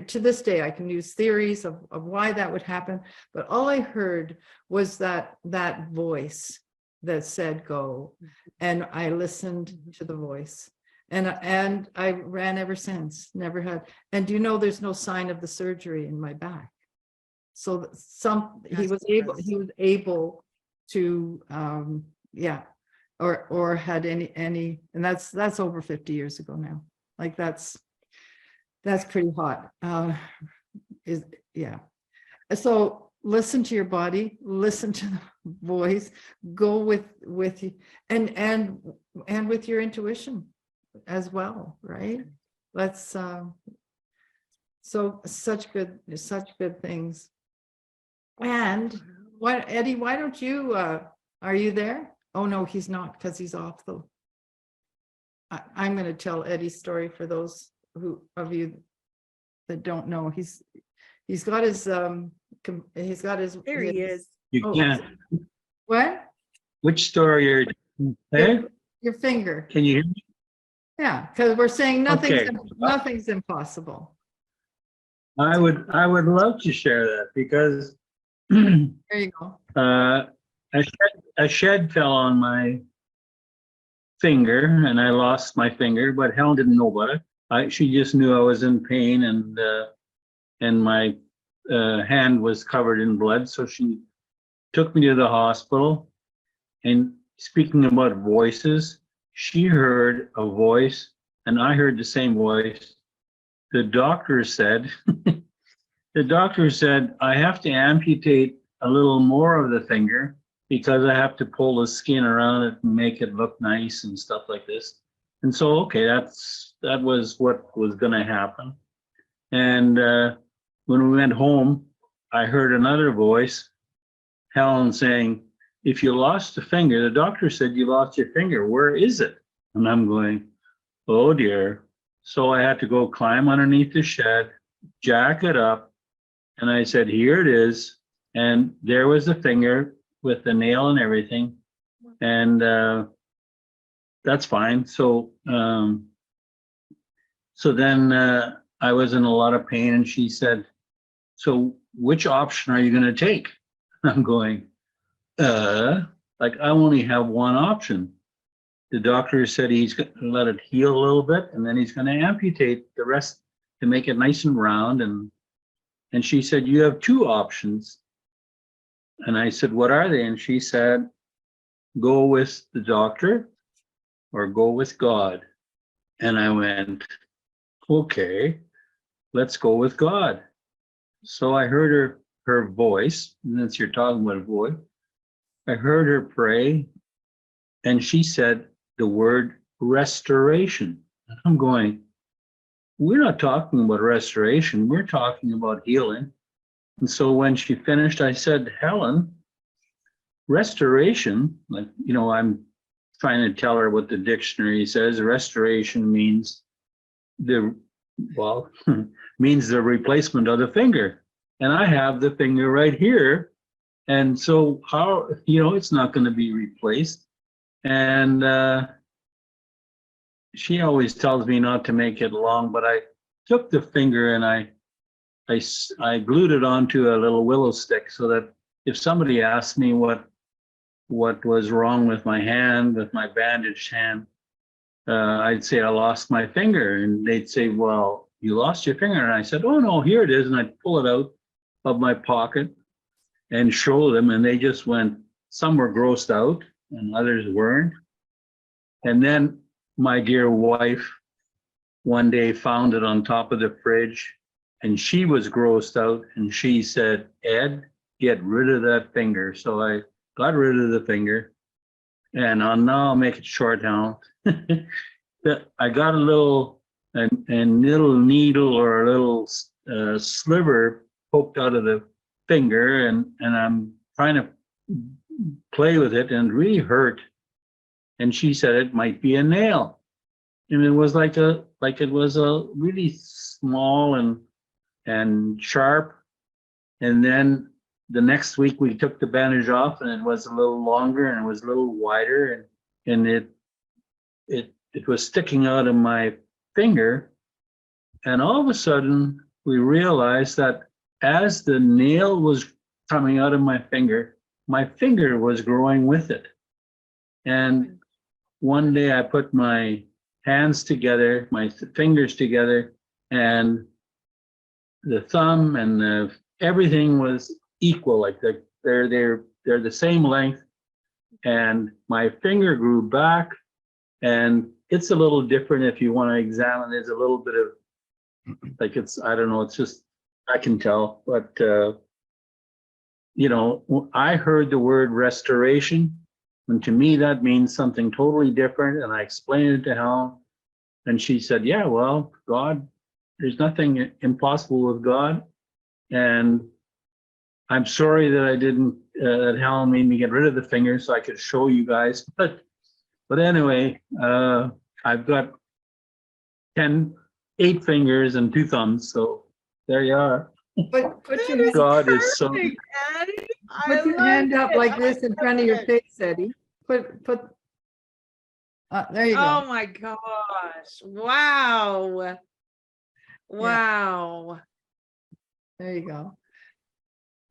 to this day, I can use theories of why that would happen, but all I heard was that voice that said go, and I listened to the voice, and I ran ever since. Never had. And do you know, there's no sign of the surgery in my back. So he was able to or had any, and that's over 50 years ago now. Like that's pretty hot. So listen to your body, listen to the voice, go with you, and with your intuition as well, right? Let's so such good things. And what, Eddie, why don't you are you there? Oh no, he's not, because he's off the. I'm going to tell Eddie's story for those of you that don't know. He's got his there he is. You can't. What? Which story are you? Your finger. Can you hear me? Yeah, because we're saying Okay. nothing's impossible. I would love to share that, because There you go. a shed fell on my finger and I lost my finger, but Helen didn't know about it. She just knew I was in pain, and my hand was covered in blood. So she took me to the hospital, and speaking about voices, she heard a voice and I heard the same voice. The doctor said, I have to amputate a little more of the finger because I have to pull the skin around it and make it look nice and stuff like this. And so, okay, that was what was going to happen. And when we went home, I heard another voice, Helen, saying, "If you lost a finger, the doctor said you lost your finger. Where is it?" And I'm going, oh dear. So I had to go climb underneath the shed, jack it up. And I said, here it is. And there was the finger with the nail and everything. And that's fine. So then I was in a lot of pain, and she said, so which option are you going to take? I'm going, like I only have one option. The doctor said he's going to let it heal a little bit and then he's going to amputate the rest to make it nice and round. And she said, you have two options. And I said, what are they? And she said, go with the doctor or go with God. And I went, okay, let's go with God. So I heard her voice, and since you're talking about a voice, I heard her pray, and she said the word restoration. I'm going, we're not talking about restoration, we're talking about healing. And so when she finished, I said, Helen, restoration, like, you know, I'm trying to tell her what the dictionary says. Restoration means means the replacement of the finger. And I have the finger right here. And so how, you know, it's not going to be replaced. And she always tells me not to make it long, but I took the finger and I glued it onto a little willow stick so that if somebody asked me what was wrong with my hand, with my bandaged hand, I'd say I lost my finger, and they'd say, well, you lost your finger. And I said, oh no, here it is. And I'd pull it out of my pocket and show them. And they just went, some were grossed out and others weren't. And then my dear wife one day found it on top of the fridge and she was grossed out and she said, Ed, get rid of that finger. So I got rid of the finger, and I'll make it short now. I got a little needle or a little sliver poked out of the finger, and I'm trying to play with it, and it really hurt. And she said it might be a nail, and it was like it was a really small and sharp. And then the next week we took the bandage off, and it was a little longer and it was a little wider, and it was sticking out of my finger. And all of a sudden we realized that as the nail was coming out of my finger was growing with it. And one day I put my hands together, my fingers together, and the thumb and everything was equal, like they're the same length, and my finger grew back, and it's a little different if you want to examine. There's a little bit of like, it's, I don't know, it's just, I can tell, but you know, I heard the word restoration, and to me that means something totally different. And I explained it to Helen, and she said, yeah, well, God, there's nothing impossible with God. And I'm sorry that I didn't, that Helen made me get rid of the finger so I could show you guys. But anyway, I've got 8 fingers and 2 thumbs. So there you are. Put your, God is so. Perfect, Eddie. put your hand up like this in front of your it. face, Eddie. There you Oh go. my gosh. Wow. Wow. There you go.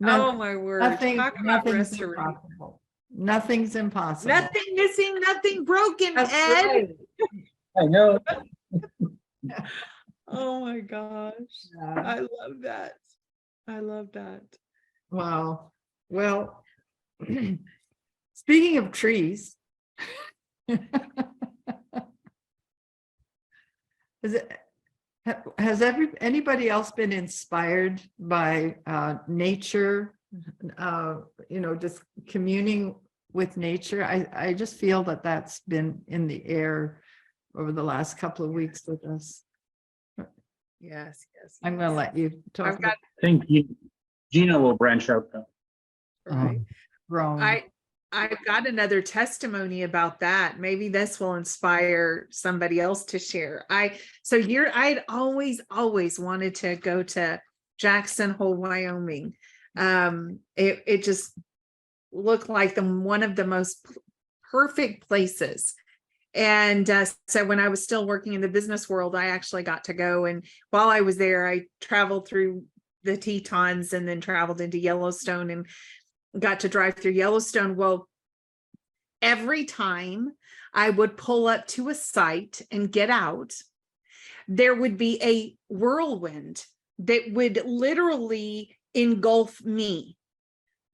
Oh my word. Talk about Nothing's restoration. impossible. Nothing's impossible. Nothing missing, nothing broken, That's Ed. right. I know. Oh my gosh. Yeah. I love that. I love that. Wow. Well, speaking of trees, has anybody else been inspired by nature? You know, just communing with nature. I just feel that that's been in the air over the last couple of weeks with us. Yes, yes. I'm going to let you talk. I've got I think Gina will branch out though. right. Grown. I've got another testimony about that. Maybe this will inspire somebody else to share. I'd always wanted to go to Jackson Hole, Wyoming. It just looked like one of the most perfect places. And so when I was still working in the business world, I actually got to go. And while I was there, I traveled through the Tetons and then traveled into Yellowstone and got to drive through Yellowstone. Well, every time I would pull up to a site and get out, there would be a whirlwind that would literally engulf me,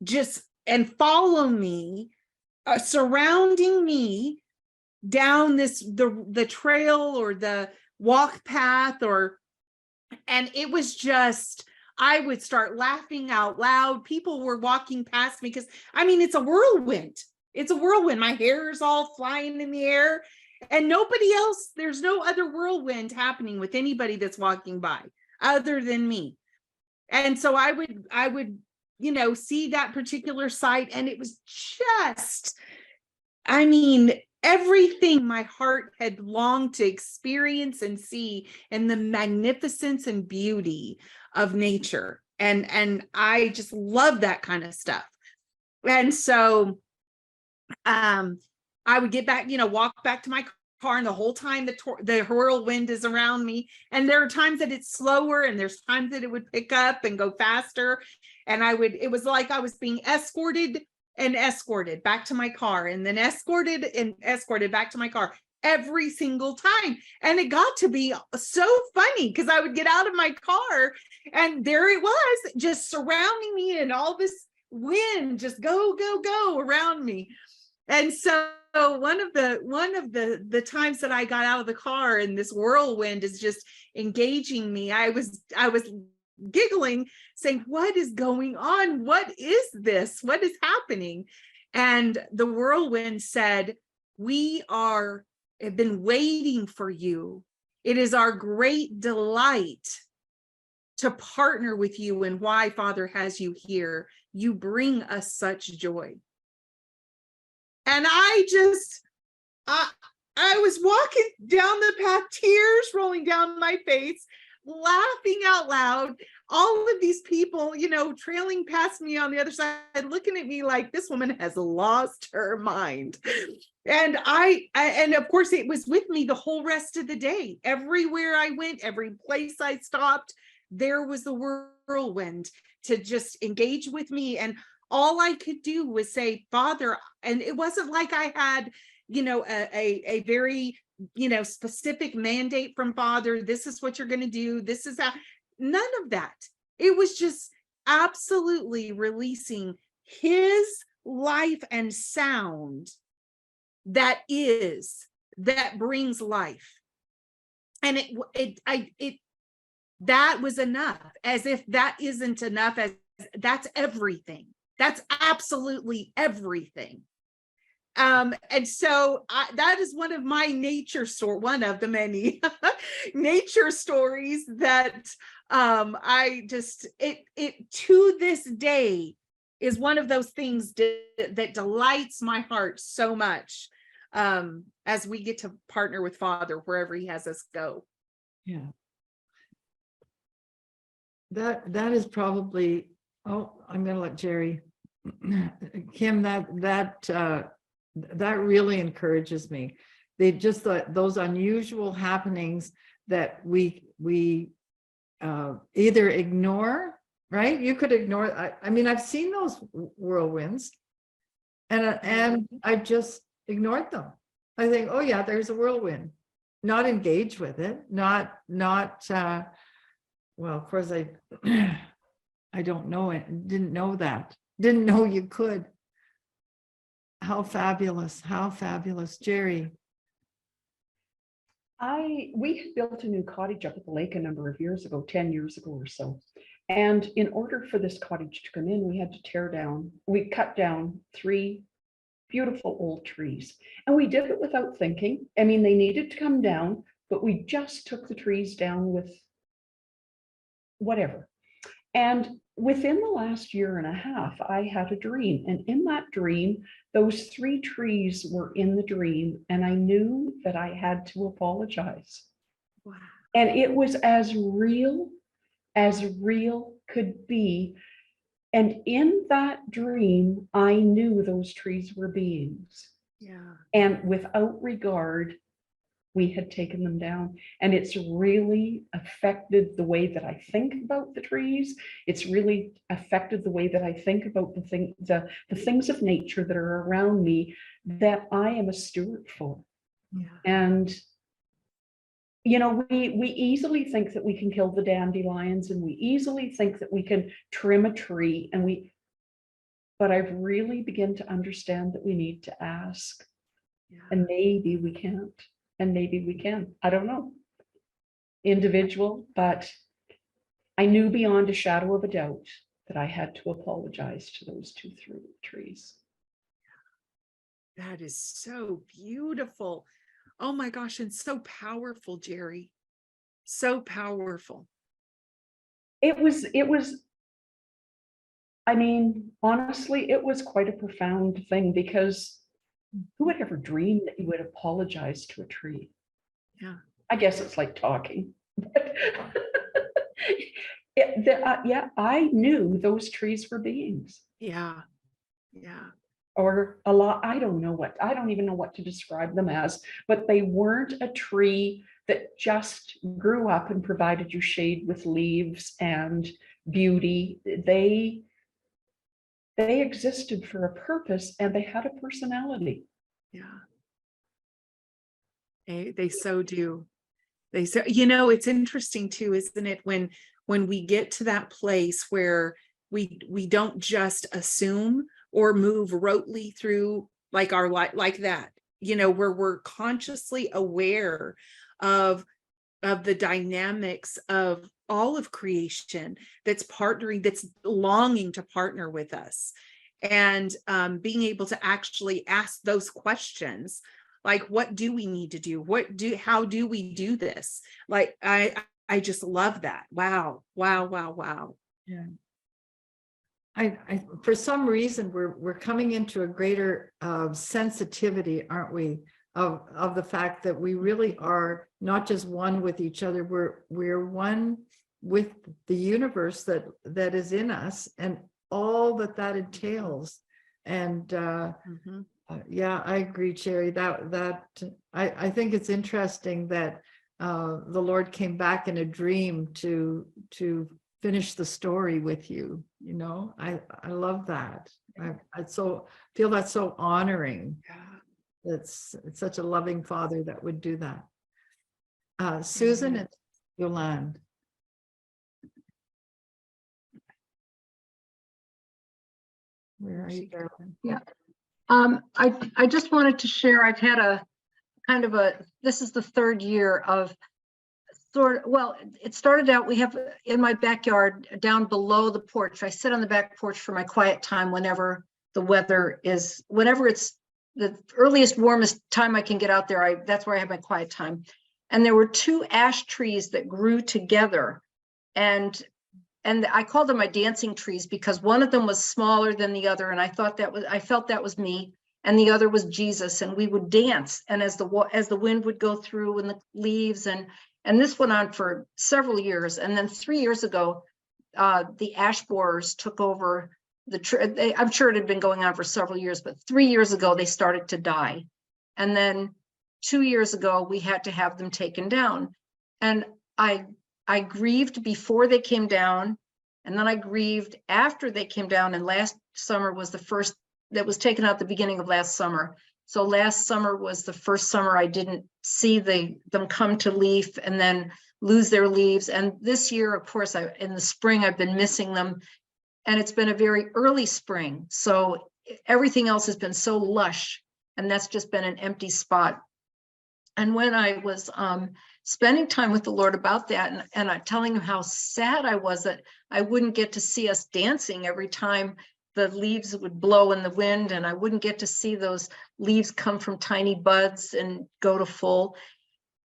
just and follow me, surrounding me down the trail or the walk path, and it was just, I would start laughing out loud. People were walking past me because, I mean, it's a whirlwind. It's a whirlwind. My hair is all flying in the air, and nobody else, there's no other whirlwind happening with anybody that's walking by other than me. And so I would, see that particular site, and it was just, I mean, everything my heart had longed to experience and see, and the magnificence and beauty of nature. And I just love that kind of stuff. And so I would get back, walk back to my car, and the whole time the whirlwind is around me. And there are times that it's slower, and there's times that it would pick up and go faster. And it was like I was being escorted back to my car, and then escorted back to my car every single time. And it got to be so funny because I would get out of my car, and there it was, just surrounding me, and all this wind just go around me. And so one of the times that I got out of the car and this whirlwind is just engaging me, I was giggling, saying, what is going on? What is this? What is happening? And the whirlwind said, we have been waiting for you. It is our great delight to partner with you in why Father has you here. You bring us such joy. And I was walking down the path, tears rolling down my face, laughing out loud. All of these people, trailing past me on the other side, looking at me like this woman has lost her mind. And and of course it was with me the whole rest of the day. Everywhere I went, every place I stopped, there was the whirlwind to just engage with me. And all I could do was say, Father, and it wasn't like I had, a very, specific mandate from Father. This is what you're going to do. This is none of that. It was just absolutely releasing his life and sound that brings life. And that was enough, as if that isn't enough, as that's everything. That's absolutely everything. And so that is one of my one of the many nature stories that it to this day is one of those things that delights my heart so much, as we get to partner with Father wherever he has us go. Yeah. That is probably, I'm going to let Jerry, Kim, that really encourages me. They just those unusual happenings that we either ignore, right? You could ignore. I mean, I've seen those whirlwinds, and I've just ignored them. I think, oh yeah, there's a whirlwind. Not engage with it. Not. Well, of course, I don't know it. Didn't know that. Didn't know you could. How fabulous. How fabulous. Jerry. We had built a new cottage up at the lake a number of years ago, 10 years ago or so. And in order for this cottage to come in, we cut down 3 beautiful old trees. And we did it without thinking. I mean, they needed to come down, but we just took the trees down with whatever. And within the last year and a half, I had a dream. And in that dream, those 3 trees were in the dream. And I knew that I had to apologize. Wow. And it was as real could be. And in that dream, I knew those trees were beings. Yeah. And without regard we had taken them down. And it's really affected the way that I think about the trees. It's really affected the way that I think about the things of nature that are around me that I am a steward for. Yeah. And you know, we easily think that we can kill the dandelions, and we easily think that we can trim a tree, but I've really begun to understand that we need to ask. Yeah. And maybe we can't, and maybe we can. I don't know. Individual, but I knew beyond a shadow of a doubt that I had to apologize to those two trees. That is so beautiful. Oh my gosh, and so powerful, Jerry. So powerful. It was, I mean, honestly, it was quite a profound thing, because who would ever dream that you would apologize to a tree? Yeah. I guess it's like talking. Yeah, I knew those trees were beings. Yeah. Yeah. Or a lot, I don't even know what to describe them as, but they weren't a tree that just grew up and provided you shade with leaves and beauty. They existed for a purpose, and they had a personality. Yeah. They so do. They so, you know, it's interesting too, isn't it? When we get to that place where we don't just assume or move rotely through like our life like that, you know, where we're consciously aware of the dynamics of all of creation that's partnering, that's longing to partner with us, and being able to actually ask those questions, like, what do we need to do? How do we do this? Like, I just love that. Wow. Yeah. I for some reason we're coming into a greater sensitivity, aren't we, of the fact that we really are not just one with each other, we're one with the universe that is in us, and all that entails. And yeah, I agree, Cherry, that I think it's interesting that the Lord came back in a dream to finish the story with you. You know, I love that. I so feel that's so honoring. Yeah. It's such a loving Father that would do that. Susan and Yolande. Where are you, darling? Yeah. I just wanted to share, I've had a kind of this is the third year of well, it started out, we have in my backyard down below the porch. I sit on the back porch for my quiet time whenever the weather is, whenever it's the earliest, warmest time I can get out there. That's where I have my quiet time. And there were two ash trees that grew together, and I called them my dancing trees because one of them was smaller than the other, and I felt that was me, and the other was Jesus, and we would dance. And as the wind would go through and the leaves, and this went on for several years. And then 3 years ago, the ash borers took over the tree. I'm sure it had been going on for several years, but 3 years ago they started to die. And then 2 years ago we had to have them taken down. And I grieved before they came down, and then I grieved after they came down. And last summer was the first that was taken out, the beginning of last summer. So last summer was the first summer I didn't see them come to leaf and then lose their leaves. And this year, of course, in the spring, I've been missing them. And it's been a very early spring. So everything else has been so lush, and that's just been an empty spot. And when I was spending time with the Lord about that, and I'm telling him how sad I was that I wouldn't get to see us dancing every time the leaves would blow in the wind, and I wouldn't get to see those leaves come from tiny buds and go to full.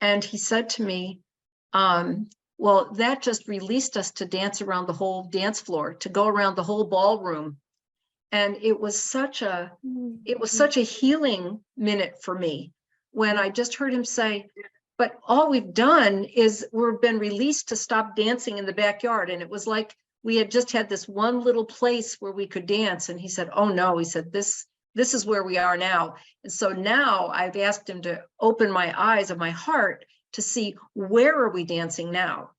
And he said to me, well, that just released us to dance around the whole dance floor, to go around the whole ballroom. And it was such a healing minute for me when I just heard him say, but all we've done is we've been released to stop dancing in the backyard. And it was like we had just had this one little place where we could dance. And he said, oh no, he said, this this is where we are now. And so now I've asked him to open my eyes of my heart to see where are we dancing now.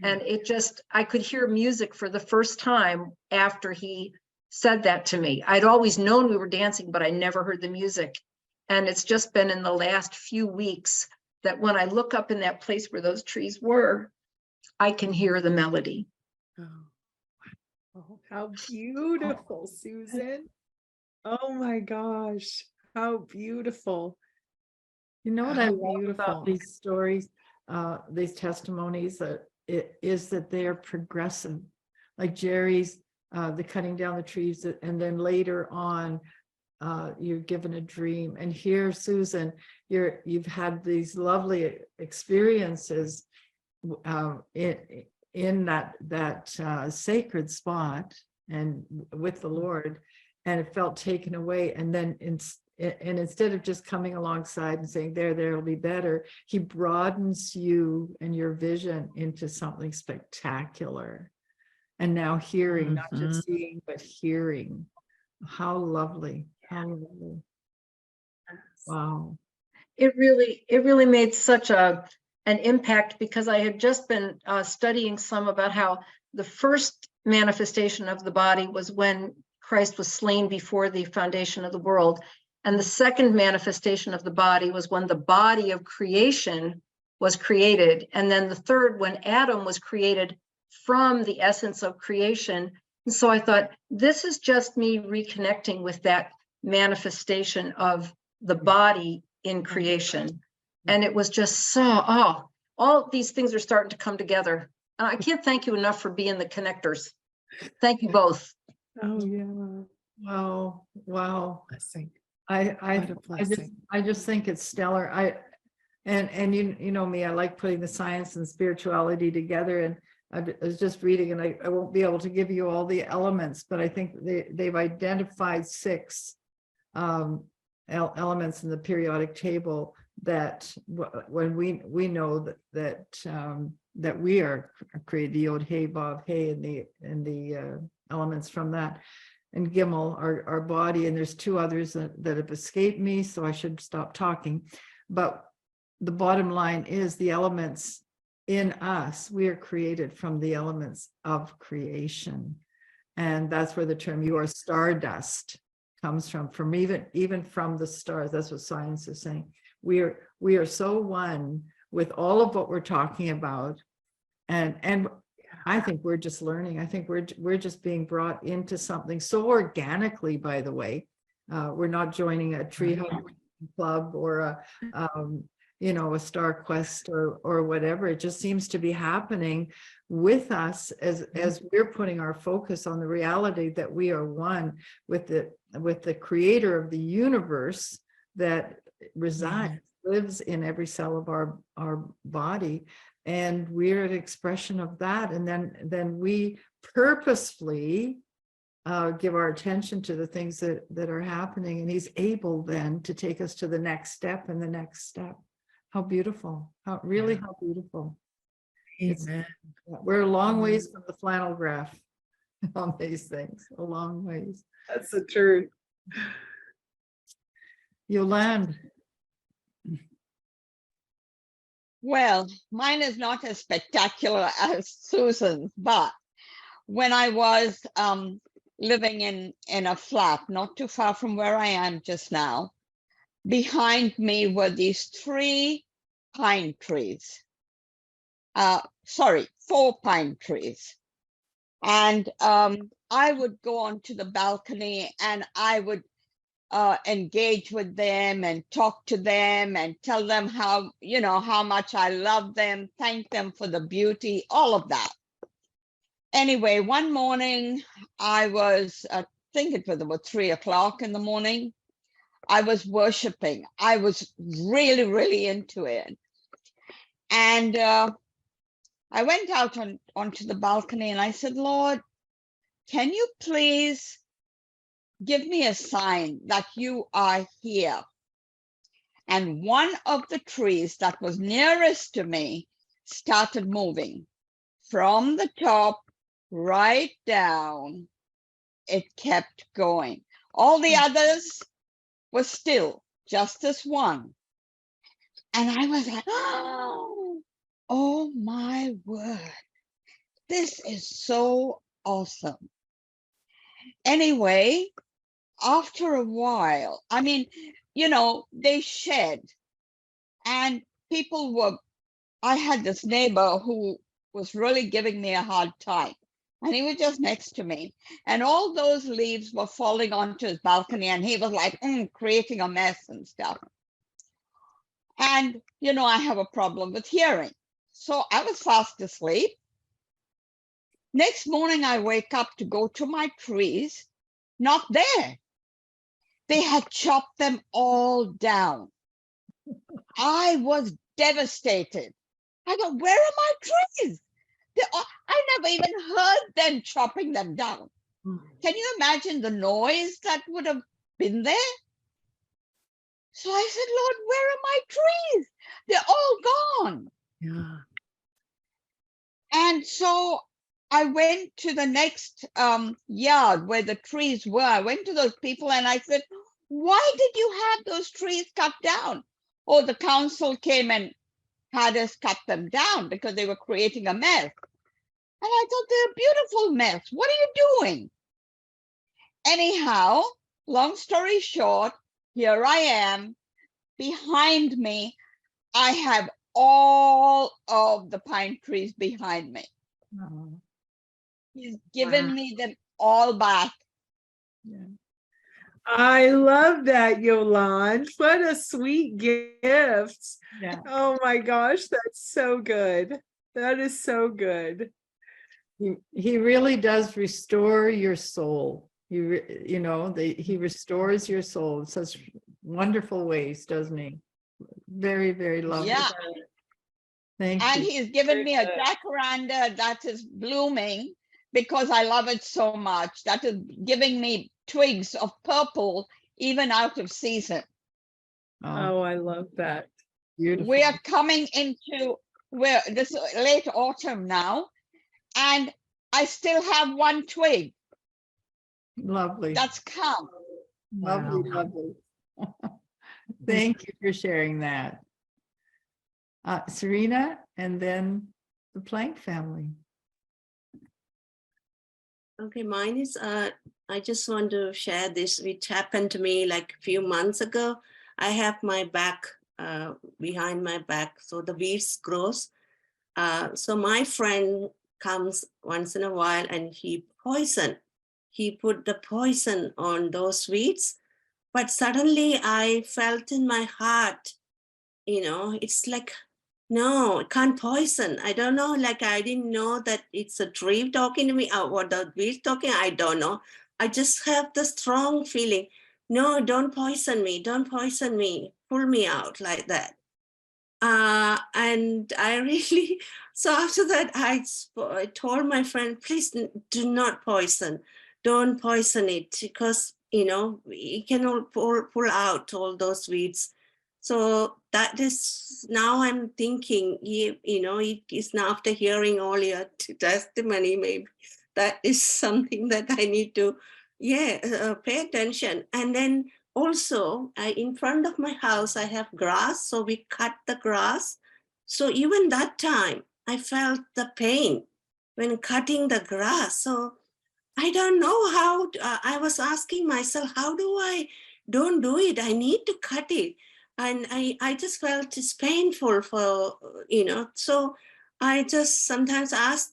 And it just, I could hear music for the first time after he said that to me. I'd always known we were dancing, but I never heard the music. And it's just been in the last few weeks that when I look up in that place where those trees were, I can hear the melody. Oh, how beautiful, Susan. Oh my gosh, how beautiful. You know what I How love beautiful. about these stories, these testimonies, that it is that they are progressive. Like Jerry's, the cutting down the trees, and then later on, you're given a dream. And here, Susan, you've had these lovely experiences in that sacred spot and with the Lord, and it felt taken away. And then instead of just coming alongside and saying, there'll be better, he broadens you and your vision into something spectacular. And now hearing, not just seeing, but hearing. How lovely. How lovely. Wow. It really made such an impact, because I had just been studying some about how the first manifestation of the body was when Christ was slain before the foundation of the world. And the second manifestation of the body was when the body of creation was created. And then the third, when Adam was created from the essence of creation. And so I thought, this is just me reconnecting with that manifestation of the body in creation. And it was just so, all these things are starting to come together. And I can't thank you enough for being the connectors. Thank you both. Oh yeah. Wow. Blessing. I What a blessing. just think it's stellar. And you know me, I like putting the science and spirituality together. And I was just reading, and I won't be able to give you all the elements, but I think they've identified 6 elements in the periodic table that when we know that we are created, the Yod Hey Vav Hey, and the elements from that, and Gimel, our body, and there's 2 others that have escaped me, so I should stop talking. But the bottom line is the elements in us, we are created from the elements of creation. And that's where the term "you are stardust" comes from even from the stars. That's what science is saying. We are so one with all of what we're talking about. And I think we're just learning. I think we're just being brought into something so organically, by the way. We're not joining a tree hugging club or a Star Quest or whatever. It just seems to be happening with us as we're putting our focus on the reality that we are one with the creator of the universe that resides, lives in every cell of our body. And we're an expression of that. And then we purposefully give our attention to the things that are happening. And he's able then to take us to the next step and the next step. How beautiful. How beautiful. Amen. We're a long ways from the flannel graph on these things. A long ways. That's the truth. Yolande. Well, mine is not as spectacular as Susan's, but when I was living in a flat not too far from where I am just now, behind me were these 3 pine trees. 4 pine trees. And I would go onto the balcony and I would engage with them and talk to them and tell them how much I love them, thank them for the beauty, all of that. Anyway, one morning I was, I think it was about 3 o'clock in the morning. I was worshiping. I was really, really into it. And I went out onto the balcony and I said, Lord, can you please give me a sign that you are here? And one of the trees that was nearest to me started moving from the top right down. It kept going. All the others was still, just this one. And I was like, oh my word, this is so awesome. Anyway, after a while, I mean, you know, they shed, and people were, I had this neighbor who was really giving me a hard time, and he was just next to me, and all those leaves were falling onto his balcony, and he was like creating a mess and stuff. And, you know, I have a problem with hearing. So I was fast asleep. Next morning, I wake up to go to my trees, not there. They had chopped them all down. I was devastated. I go, where are my trees? I never even heard them chopping them down. Can you imagine the noise that would have been there? So I said, Lord, where are my trees? They're all gone. Yeah. And so I went to the next yard where the trees were. I went to those people and I said, why did you have those trees cut down? Oh, the council came and had us cut them down because they were creating a mess. And I thought, they're a beautiful mess. What are you doing? Anyhow, long story short, here I am. Behind me, I have all of the pine trees behind me. Oh, He's given Wow. me them all back. yeah. I love that, Yolande. What a sweet gift. Yeah. Oh my gosh, that's so good. That is so good. He really does restore your soul. You know, he restores your soul in such wonderful ways, doesn't he? Very, very lovely. Yeah. Thank And you. he's given me a Very good. jacaranda that is blooming because I love it so much. That is giving me twigs of purple, even out of season. Oh, Oh, I love that. beautiful. We are coming into this late autumn now, and I still have one twig Lovely. that's come. Lovely, lovely. Thank you for sharing that. Serena, and then the Plank family. Okay, mine is, I just want to share this, which happened to me like a few months ago. I have my back, behind my back, so the weeds grows. So my friend comes once in a while and he put the poison on those weeds. But suddenly I felt in my heart, you know, it's like, no, it can't poison. I don't know, like I didn't know that it's a tree talking to me or what the weeds talking, I don't know. I just have the strong feeling, no, don't poison me, pull me out like that. And I really, so after that, I told my friend, please do not poison. Don't poison it because, you know, we cannot pull out all those weeds. So that is, now I'm thinking, you know, it is now after hearing all your testimony, maybe that is something that I need to, pay attention. And then also, in front of my house, I have grass, so we cut the grass. So even that time, I felt the pain when cutting the grass. So I don't know how, I was asking myself, how do I don't do it? I need to cut it. And I just felt it's painful for, you know, so I just sometimes ask,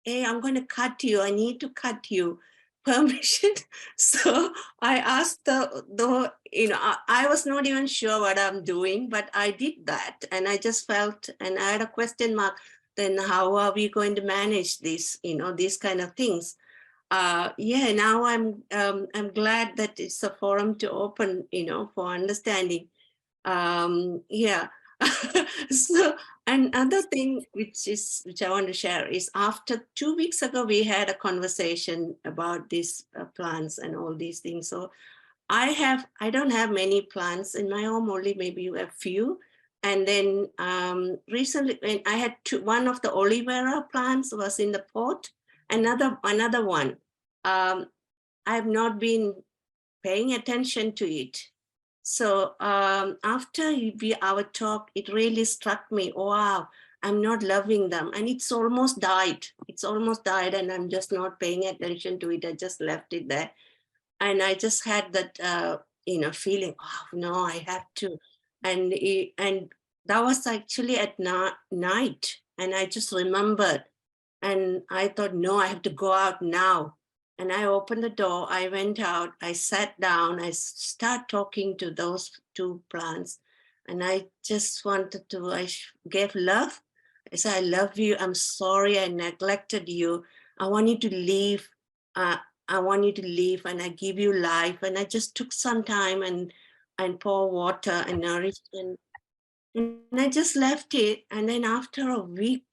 hey, I'm going to cut you. I need to cut you. Permission. So I asked the you know, I was not even sure what I'm doing, but I did that. And I just felt, and I had a question mark, then how are we going to manage this, you know, these kind of things? Now I'm glad that it's a forum to open, you know, for understanding. So another thing which I want to share is, after 2 weeks ago, we had a conversation about these plants and all these things. So I don't have many plants in my home, only maybe a few. And then recently, when I had one of the aloe vera plants was in the pot, another one. I have not been paying attention to it. So after our talk, it really struck me, wow, I'm not loving them. And it's almost died. It's almost died, and I'm just not paying attention to it. I just left it there. And I just had that, feeling, oh, no, I have to. And that was actually at night. And I just remembered. And I thought, no, I have to go out now. And I opened the door, I went out, I sat down, I start talking to those two plants. And I just wanted to, gave love. I said, I love you. I'm sorry I neglected you. I want you to leave. I want you to leave, and I give you life. And I just took some time and pour water and nourish. And I just left it. And then after a week,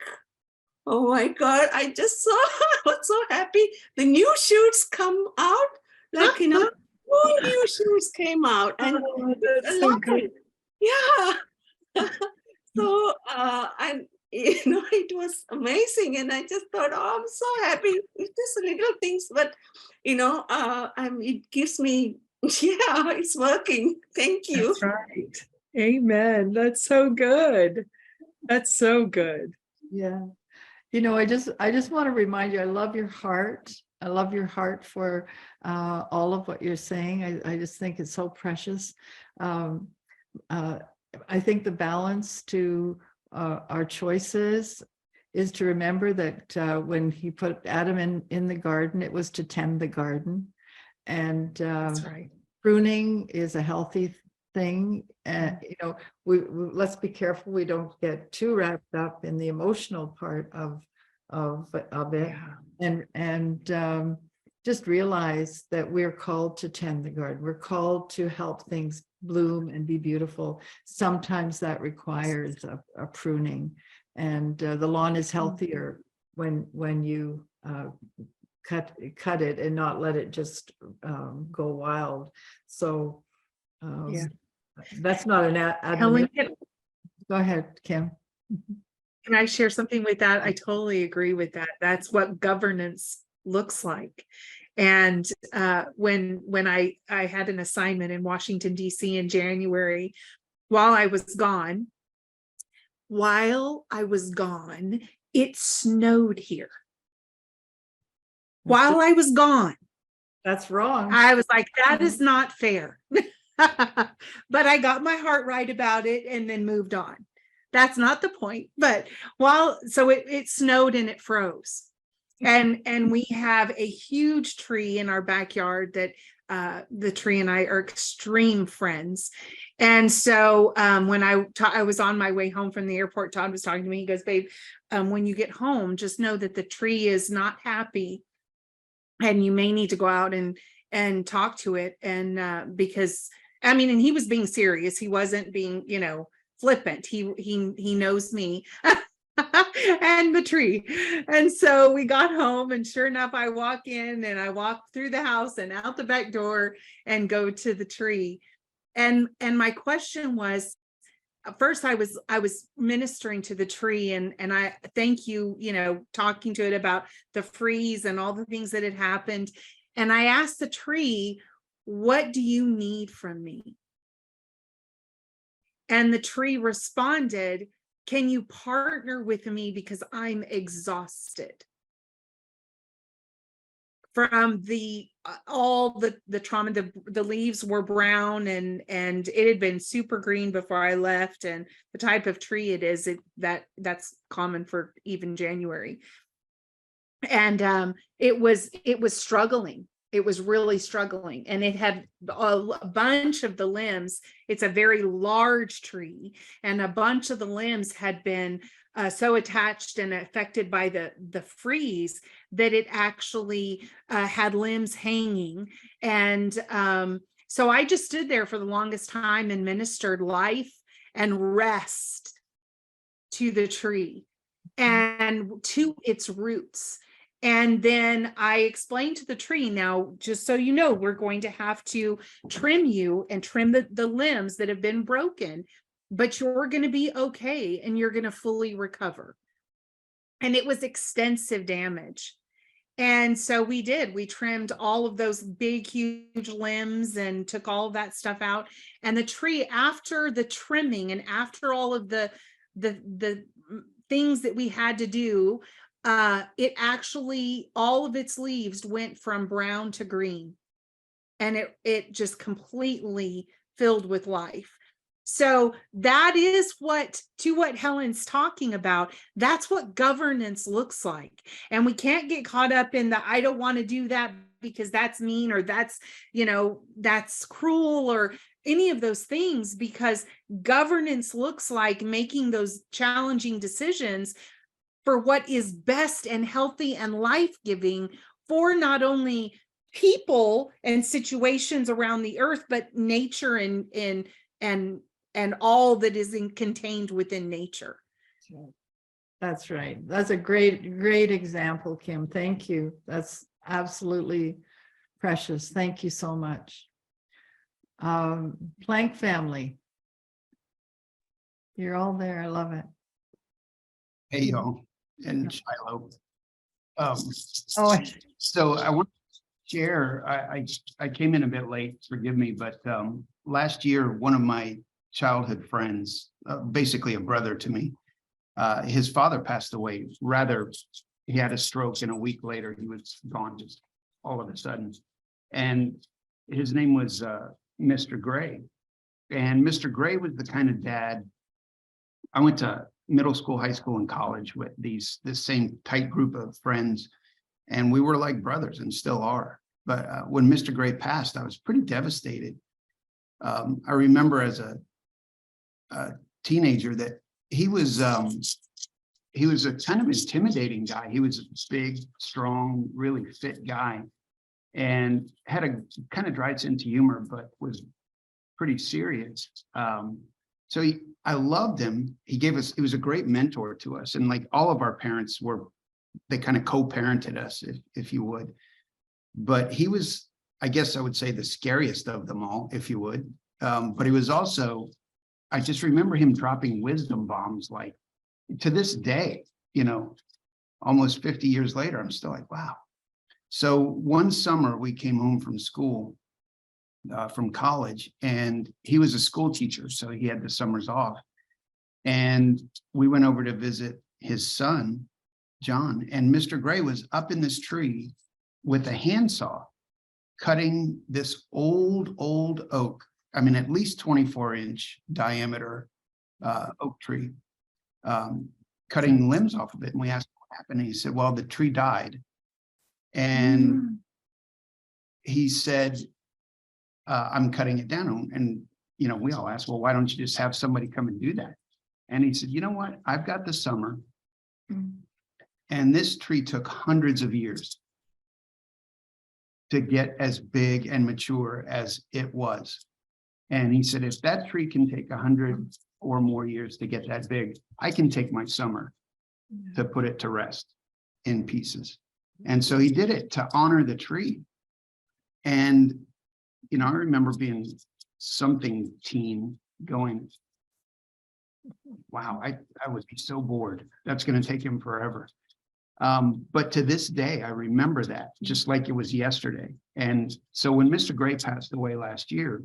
oh my God, I just saw, I was so happy. The new shoots come out, like, all new shoots came out. And That's so good. yeah. So, and, it was amazing. And I just thought, oh, I'm so happy. It's just little things, but, it gives me, yeah, it's working. Thank you. That's right. Amen. That's so good. That's so good. Yeah. I just want to remind you, I love your heart. I love your heart for all of what you're saying. I just think it's so precious. I think the balance to our choices is to remember that when he put Adam in the garden, it was to tend the garden. And That's right. pruning is a healthy thing. We let's be careful we don't get too wrapped up in the emotional part of it. Yeah. And just realize that we're called to tend the garden. We're called to help things bloom and be beautiful. Sometimes that requires a pruning, and the lawn is healthier when you cut it and not let it just go wild. So Yeah. that's not an Helen, go ahead, Kim. can I share something with that? I totally agree with that. That's what governance looks like. And when I had an assignment in Washington, D.C. in January, while I was gone, it snowed here. While I was gone. That's wrong. I was like, that is not fair. But I got my heart right about it and then moved on. That's not the point. But so it snowed and it froze. And we have a huge tree in our backyard that the tree and I are extreme friends. And so when I was on my way home from the airport, Todd was talking to me. He goes, babe, when you get home, just know that the tree is not happy. And you may need to go out and talk to it. And because, and he was being serious. He wasn't being, flippant. He knows me. And the tree. And so we got home, and sure enough, I walk in and I walk through the house and out the back door and go to the tree. And my question was, first I was ministering to the tree, and I thank you, talking to it about the freeze and all the things that had happened. And I asked the tree, what do you need from me? And the tree responded, can you partner with me because I'm exhausted from all the trauma. The leaves were brown and it had been super green before I left, and the type of tree it is, that's common for even January. And it was struggling. It was really struggling, and it had a bunch of the limbs. It's a very large tree, and a bunch of the limbs had been so attached and affected by the freeze that it actually had limbs hanging. And so I just stood there for the longest time and ministered life and rest to the tree and to its roots. And then I explained to the tree, now, just so you know, we're going to have to trim you and trim the limbs that have been broken, but you're going to be okay and you're going to fully recover. And it was extensive damage. And so we did, we trimmed all of those big, huge limbs and took all of that stuff out. And the tree, after the trimming and after all of the things that we had to do, it actually, all of its leaves went from brown to green. And it just completely filled with life. So that is what Helen's talking about. That's what governance looks like. And we can't get caught up in the, I don't want to do that because that's mean, or that's, that's cruel, or any of those things, because governance looks like making those challenging decisions for what is best and healthy and life-giving for not only people and situations around the earth, but nature and all that is contained within nature. That's right. That's a great example, Kim. Thank you. That's absolutely precious. Thank you so much. Plank family. You're all there. I love it. Hey, y'all, and Shiloh. Oh, So I want to share, I came in a bit late, forgive me, but last year, one of my childhood friends, basically a brother to me, his father passed away. He had a stroke, and a week later he was gone just all of a sudden. And his name was Mr. Gray. And Mr. Gray was the kind of dad. I went to middle school, high school, and college with this same tight group of friends, and we were like brothers and still are. But when Mr. Gray passed, I was pretty devastated. I remember as a teenager that he was a kind of intimidating guy. He was a big, strong, really fit guy, and had a kind of dry sense of humor, but was pretty serious. So I loved him. He was a great mentor to us. And like all of our parents they kind of co-parented us, if you would. But he was, I guess I would say, the scariest of them all, if you would. But he was also, I just remember him dropping wisdom bombs, like to this day, almost 50 years later, I'm still like, wow. So one summer we came home from school, from college, and he was a school teacher, so he had the summers off. And we went over to visit his son, John, and Mr. Gray was up in this tree with a handsaw, cutting this old oak. I mean, at least 24-inch diameter oak tree, cutting limbs off of it. And we asked what happened. And he said, well, the tree died. And he said, I'm cutting it down. And, we all asked, well, why don't you just have somebody come and do that? And he said, you know what? I've got the summer. And this tree took hundreds of years to get as big and mature as it was. And he said, if that tree can take 100 or more years to get that big, I can take my summer to put it to rest in pieces. And so he did it to honor the tree. And, I remember being something teen going, wow, I would be so bored. That's going to take him forever. But to this day, I remember that just like it was yesterday. And so when Mr. Gray passed away last year,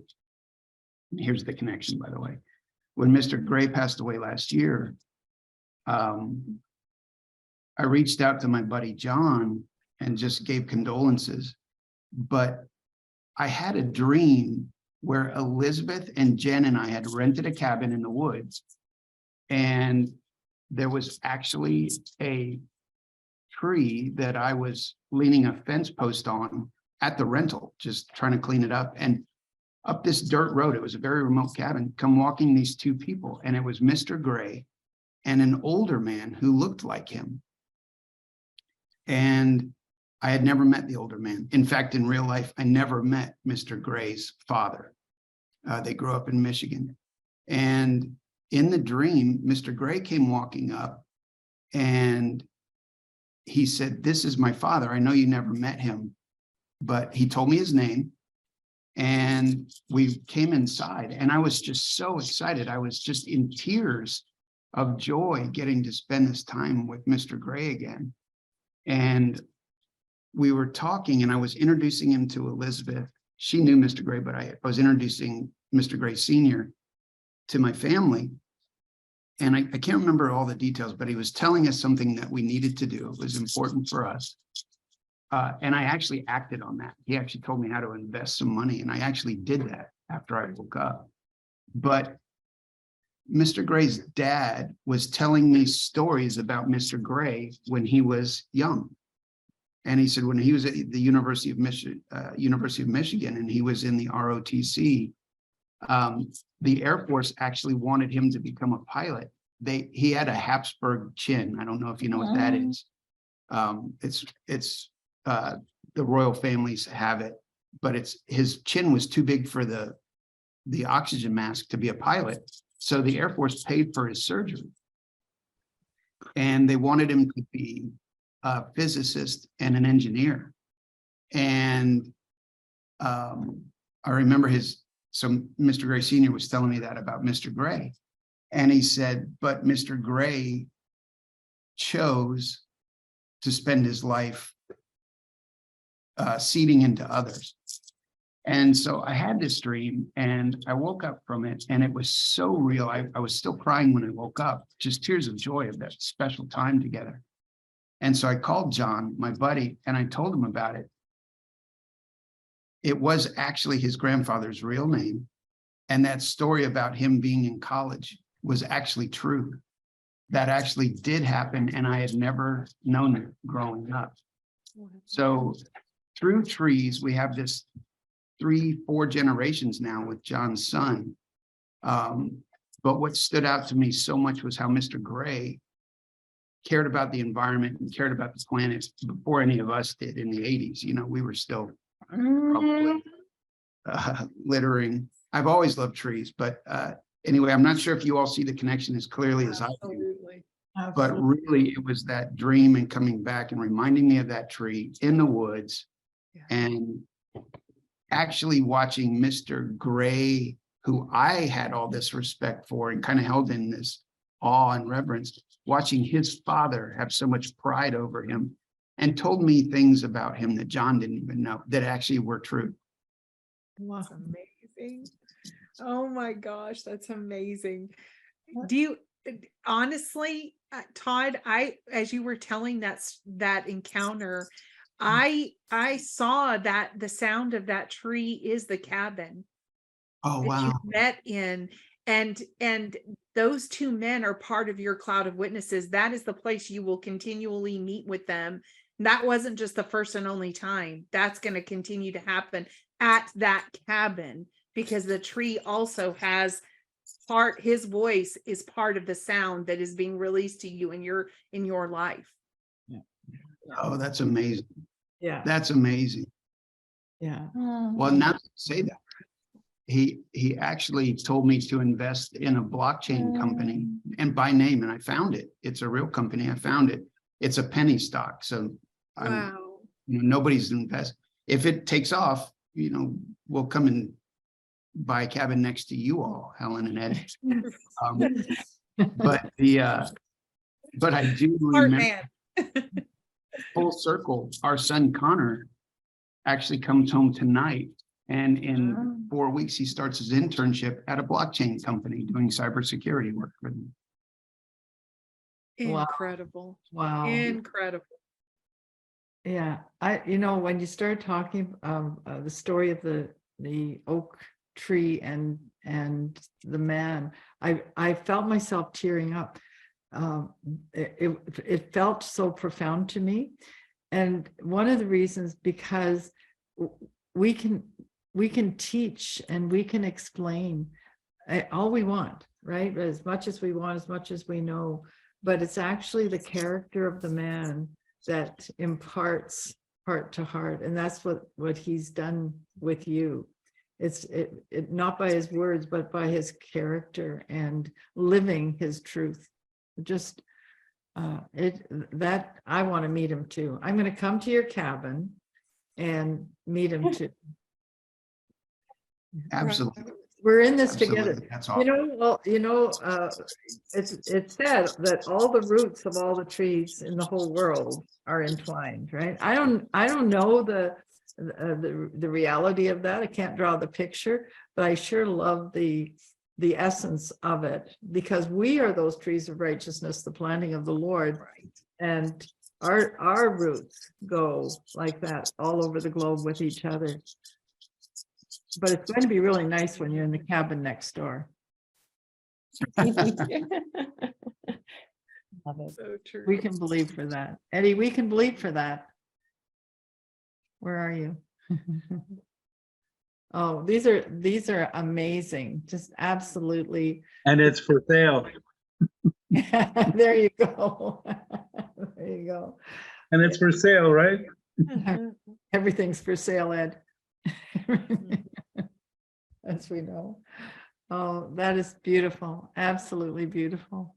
here's the connection, by the way. When Mr. Gray passed away last year, I reached out to my buddy John and just gave condolences. But I had a dream where Elizabeth and Jen and I had rented a cabin in the woods. And there was actually a tree that I was leaning a fence post on at the rental, just trying to clean it up. And up this dirt road, it was a very remote cabin, come walking these two people. And it was Mr. Gray and an older man who looked like him. And I had never met the older man. In fact, in real life, I never met Mr. Gray's father. They grew up in Michigan. And in the dream, Mr. Gray came walking up and he said, this is my father. I know you never met him, but he told me his name. And we came inside and I was just so excited. I was just in tears of joy getting to spend this time with Mr. Gray again. And we were talking and I was introducing him to Elizabeth. She knew Mr. Gray, but I was introducing Mr. Gray Sr. to my family. And I can't remember all the details, but he was telling us something that we needed to do. It was important for us. And I actually acted on that. He actually told me how to invest some money, and I actually did that after I woke up. But Mr. Gray's dad was telling me stories about Mr. Gray when he was young. And he said when he was at the University of Michigan, and he was in the ROTC, the Air Force actually wanted him to become a pilot. He had a Habsburg chin. I don't know if you know what that is. It's the royal families have it, but his chin was too big for the oxygen mask to be a pilot. So the Air Force paid for his surgery, and they wanted him to be a physicist and an engineer. And I remember Mr. Gray Sr. was telling me that about Mr. Gray. And he said, but Mr. Gray chose to spend his life seeding into others. And so I had this dream and I woke up from it, and it was so real. I was still crying when I woke up, just tears of joy of that special time together. And so I called John, my buddy, and I told him about it. It was actually his grandfather's real name. And that story about him being in college was actually true. That actually did happen, and I had never known it growing up. So through trees, we have this 3-4 generations now with John's son. But what stood out to me so much was how Mr. Gray cared about the environment and cared about the planet before any of us did in the 80s. You know, we were still probably littering. I've always loved trees, but anyway, I'm not sure if you all see the connection as clearly as I do. But really, it was that dream and coming back and reminding me of that tree in the woods, and actually watching Mr. Gray, who I had all this respect for and kind of held in this awe and reverence, watching his father have so much pride over him and told me things about him that John didn't even know that actually were true. Wow, amazing. Oh my gosh, that's amazing. Do you honestly, Todd, as you were telling that encounter, I saw that the sound of that tree is the cabin. Oh, that wow. you met in, and those two men are part of your cloud of witnesses. That is the place you will continually meet with them. That wasn't just the first and only time. That's going to continue to happen at that cabin, because the tree also has his voice is part of the sound that is being released to you in your life. Oh, that's amazing. Yeah. That's amazing. Yeah. Well, now to say that, he actually told me to invest in a blockchain company, and by name, and I found it. It's a real company. I found it. It's a penny stock. So nobody's invest. If it takes off, we'll come and buy a cabin next to you all, Helen and Ed. But I do remember full circle. Our son Connor actually comes home tonight, and in 4 weeks he starts his internship at a blockchain company doing cybersecurity work for them. Incredible. Wow. Incredible. Yeah. When you start talking the story of the oak tree and the man, I felt myself tearing up. It felt so profound to me. And one of the reasons, because we can teach and we can explain all we want, right? As much as we want, as much as we know, but it's actually the character of the man that imparts heart to heart. And that's what he's done with you. It's not by his words, but by his character and living his truth. Just that I want to meet him too. I'm going to come to your cabin and meet him too. Absolutely. we're in this together. Absolutely. That's You awesome. know, well, it's said that all the roots of all the trees in the whole world are entwined, right? I don't know the reality of that. I can't draw the picture, but I sure love the essence of it, because we are those trees of righteousness, the planting of the Lord, and our roots go like that all over the globe with each other. But it's going to be really nice when you're in the cabin next door. Love it. So true. We can believe for that. Eddie, we can believe for that. Where are you? Oh, these are amazing. Just absolutely. And it's for sale. There you go. There you go. And it's for sale, right? Everything's for sale, Ed. As we know. Oh, that is beautiful. Absolutely beautiful.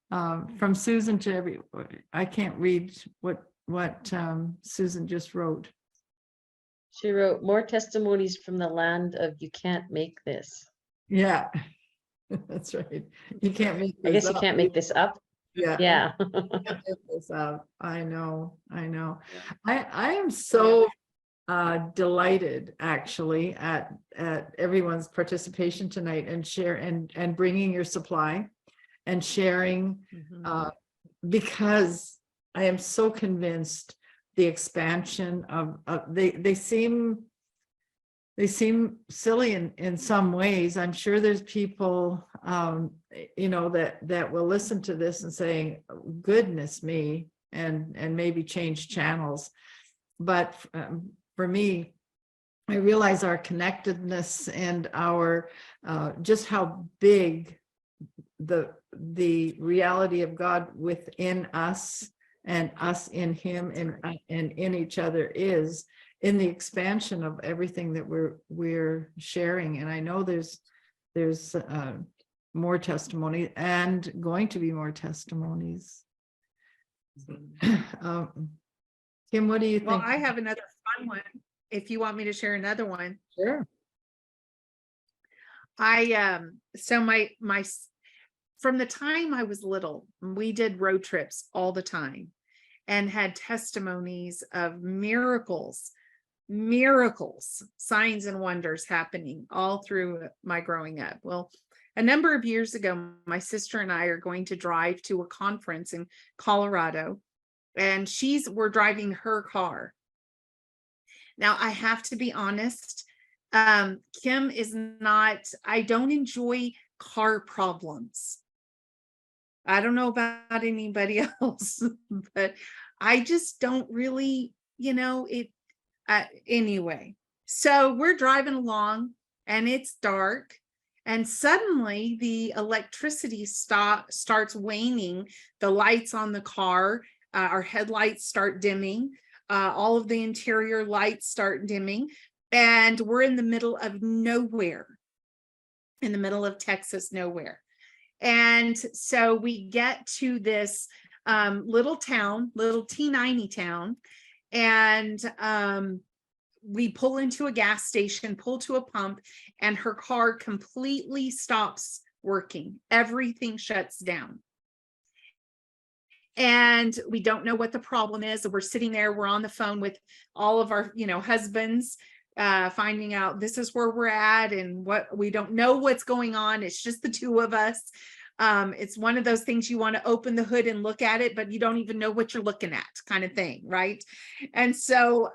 From Susan to everybody. I can't read what Susan just wrote. She wrote more testimonies from the land of you can't make this. Yeah, that's right. You can't make I this guess you up. can't make this up. Yeah. Yeah. Can't make this up. I know. I am so delighted actually at everyone's participation tonight and share and bringing your supply and sharing, because I am so convinced the expansion of they seem silly in some ways. I'm sure there's people that will listen to this and saying, goodness me, and maybe change channels. But for me, I realize our connectedness and our just how big the reality of God within us and us in him and in each other is in the expansion of everything that we're sharing. And I know there's more testimony and going to be more testimonies. Kim, what do you think? Well, I have another fun one. If you want me to share another one. Sure. So my from the time I was little, we did road trips all the time and had testimonies of miracles, signs and wonders happening all through my growing up. Well, a number of years ago, my sister and I are going to drive to a conference in Colorado, and we're driving her car. Now, I have to be honest, Kim is not, I don't enjoy car problems. I don't know about anybody else, but I just don't really, anyway. So we're driving along and it's dark, and suddenly the electricity starts waning. The lights on the car, our headlights start dimming. All of the interior lights start dimming, and we're in the middle of nowhere, in the middle of Texas, nowhere. And so we get to this little town, little T90 town, and we pull into a gas station, pull to a pump, and her car completely stops working. Everything shuts down. And we don't know what the problem is. We're sitting there, we're on the phone with all of our, husbands, finding out this is where we're at, and what we don't know what's going on. It's just the two of us. It's one of those things you want to open the hood and look at it, but you don't even know what you're looking at, kind of thing, right? And so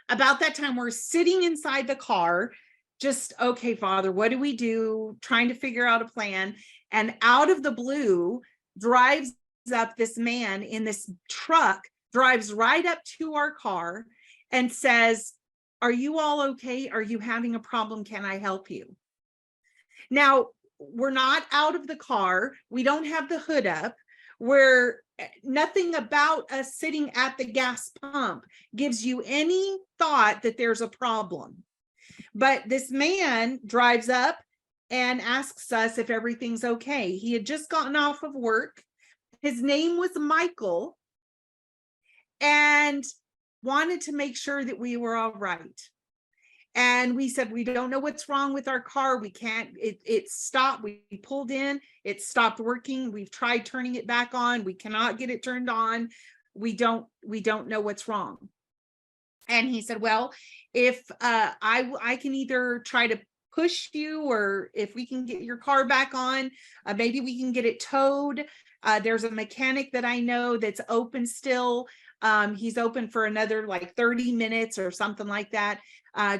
about that time, we're sitting inside the car, just, okay, Father, what do we do? Trying to figure out a plan. And out of the blue drives up this man in this truck, drives right up to our car and says, are you all okay? Are you having a problem? Can I help you? Now, we're not out of the car. We don't have the hood up. Nothing about us sitting at the gas pump gives you any thought that there's a problem. But this man drives up and asks us if everything's okay. He had just gotten off of work. His name was Michael, and wanted to make sure that we were all right. And we said, we don't know what's wrong with our car. We can't, it stopped. We pulled in, it stopped working. We've tried turning it back on. We cannot get it turned on. We don't know what's wrong. And he said, well, if I can either try to push you, or if we can get your car back on, maybe we can get it towed. There's a mechanic that I know that's open still. He's open for another like 30 minutes or something like that,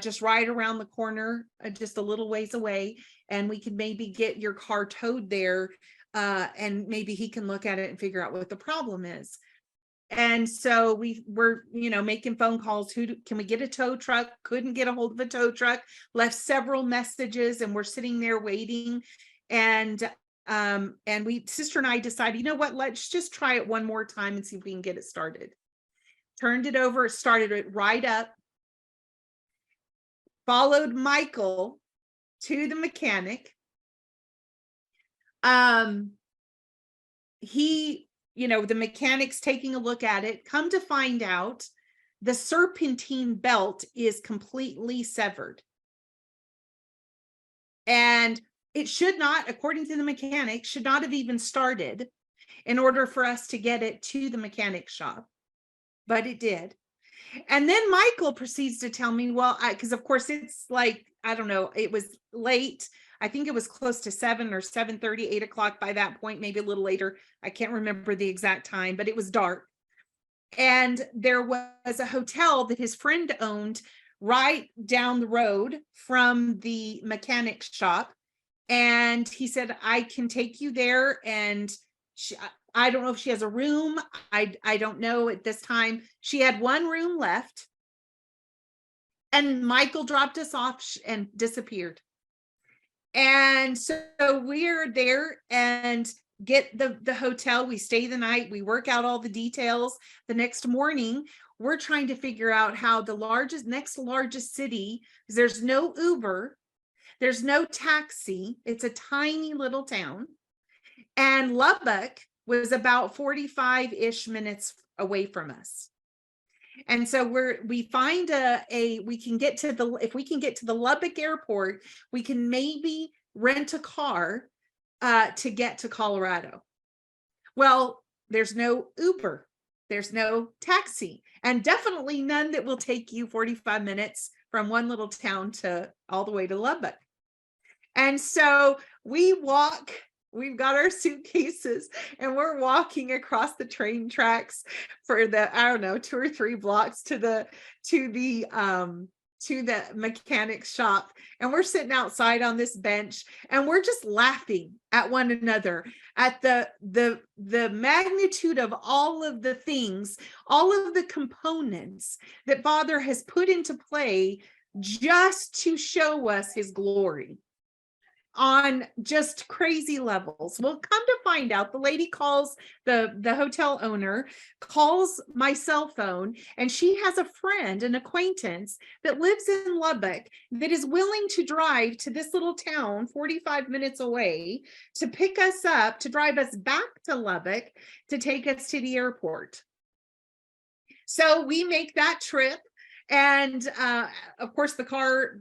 just right around the corner, just a little ways away. And we can maybe get your car towed there, and maybe he can look at it and figure out what the problem is. And so we were, making phone calls. Can we get a tow truck? Couldn't get a hold of a tow truck, left several messages, and we're sitting there waiting. And sister and I decided, you know what, let's just try it one more time and see if we can get it started. Turned it over, started it right up, followed Michael to the mechanic. The mechanic's taking a look at it. Come to find out, the serpentine belt is completely severed. And it should not, according to the mechanic, should not have even started in order for us to get it to the mechanic shop. But it did. And then Michael proceeds to tell me, well, because of course it's like, I don't know, it was late. I think it was close to 7 or 7:30, 8 o'clock by that point, maybe a little later. I can't remember the exact time, but it was dark. And there was a hotel that his friend owned right down the road from the mechanic shop. And he said, I can take you there. And I don't know if she has a room. I don't know at this time. She had one room left. And Michael dropped us off and disappeared. And so we're there and get the hotel. We stay the night. We work out all the details. The next morning, we're trying to figure out how the next largest city, because there's no Uber, there's no taxi. It's a tiny little town. And Lubbock was about 45-ish minutes away from us. And so we find if we can get to the Lubbock airport, we can maybe rent a car to get to Colorado. Well, there's no Uber, there's no taxi, and definitely none that will take you 45 minutes from one little town to all the way to Lubbock. And so we've got our suitcases and we're walking across the train tracks for 2 or 3 blocks to the mechanic's shop. And we're sitting outside on this bench and we're just laughing at one another at the magnitude of all of the things, all of the components that Father has put into play just to show us his glory on just crazy levels. Well, come to find out, the lady calls, the hotel owner calls my cell phone, and she has a friend, an acquaintance that lives in Lubbock that is willing to drive to this little town 45 minutes away to pick us up, to drive us back to Lubbock, to take us to the airport. So we make that trip. And of course,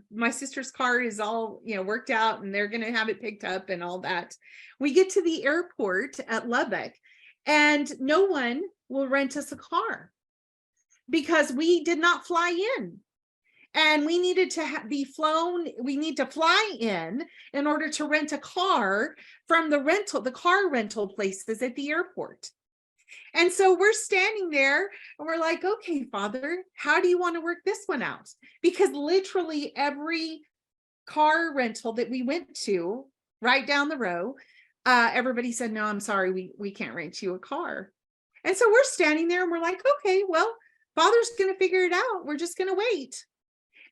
my sister's car is all, worked out, and they're going to have it picked up and all that. We get to the airport at Lubbock, and no one will rent us a car because we did not fly in. And we needed to be flown. We need to fly in order to rent a car from the car rental places at the airport. And so we're standing there and we're like, okay, Father, how do you want to work this one out? Because literally every car rental that we went to right down the row, everybody said, no, I'm sorry, we can't rent you a car. And so we're standing there and we're like, okay, well, Father's going to figure it out. We're just going to wait.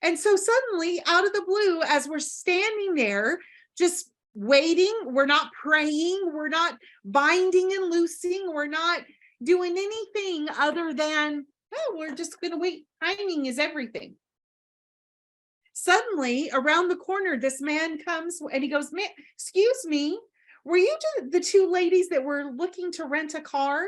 And so suddenly, out of the blue, as we're standing there, just waiting, we're not praying, we're not binding and loosing, we're not doing anything other than, we're just going to wait. Timing is everything. Suddenly, around the corner, this man comes and he goes, "Man, excuse me, were you the 2 ladies that were looking to rent a car?"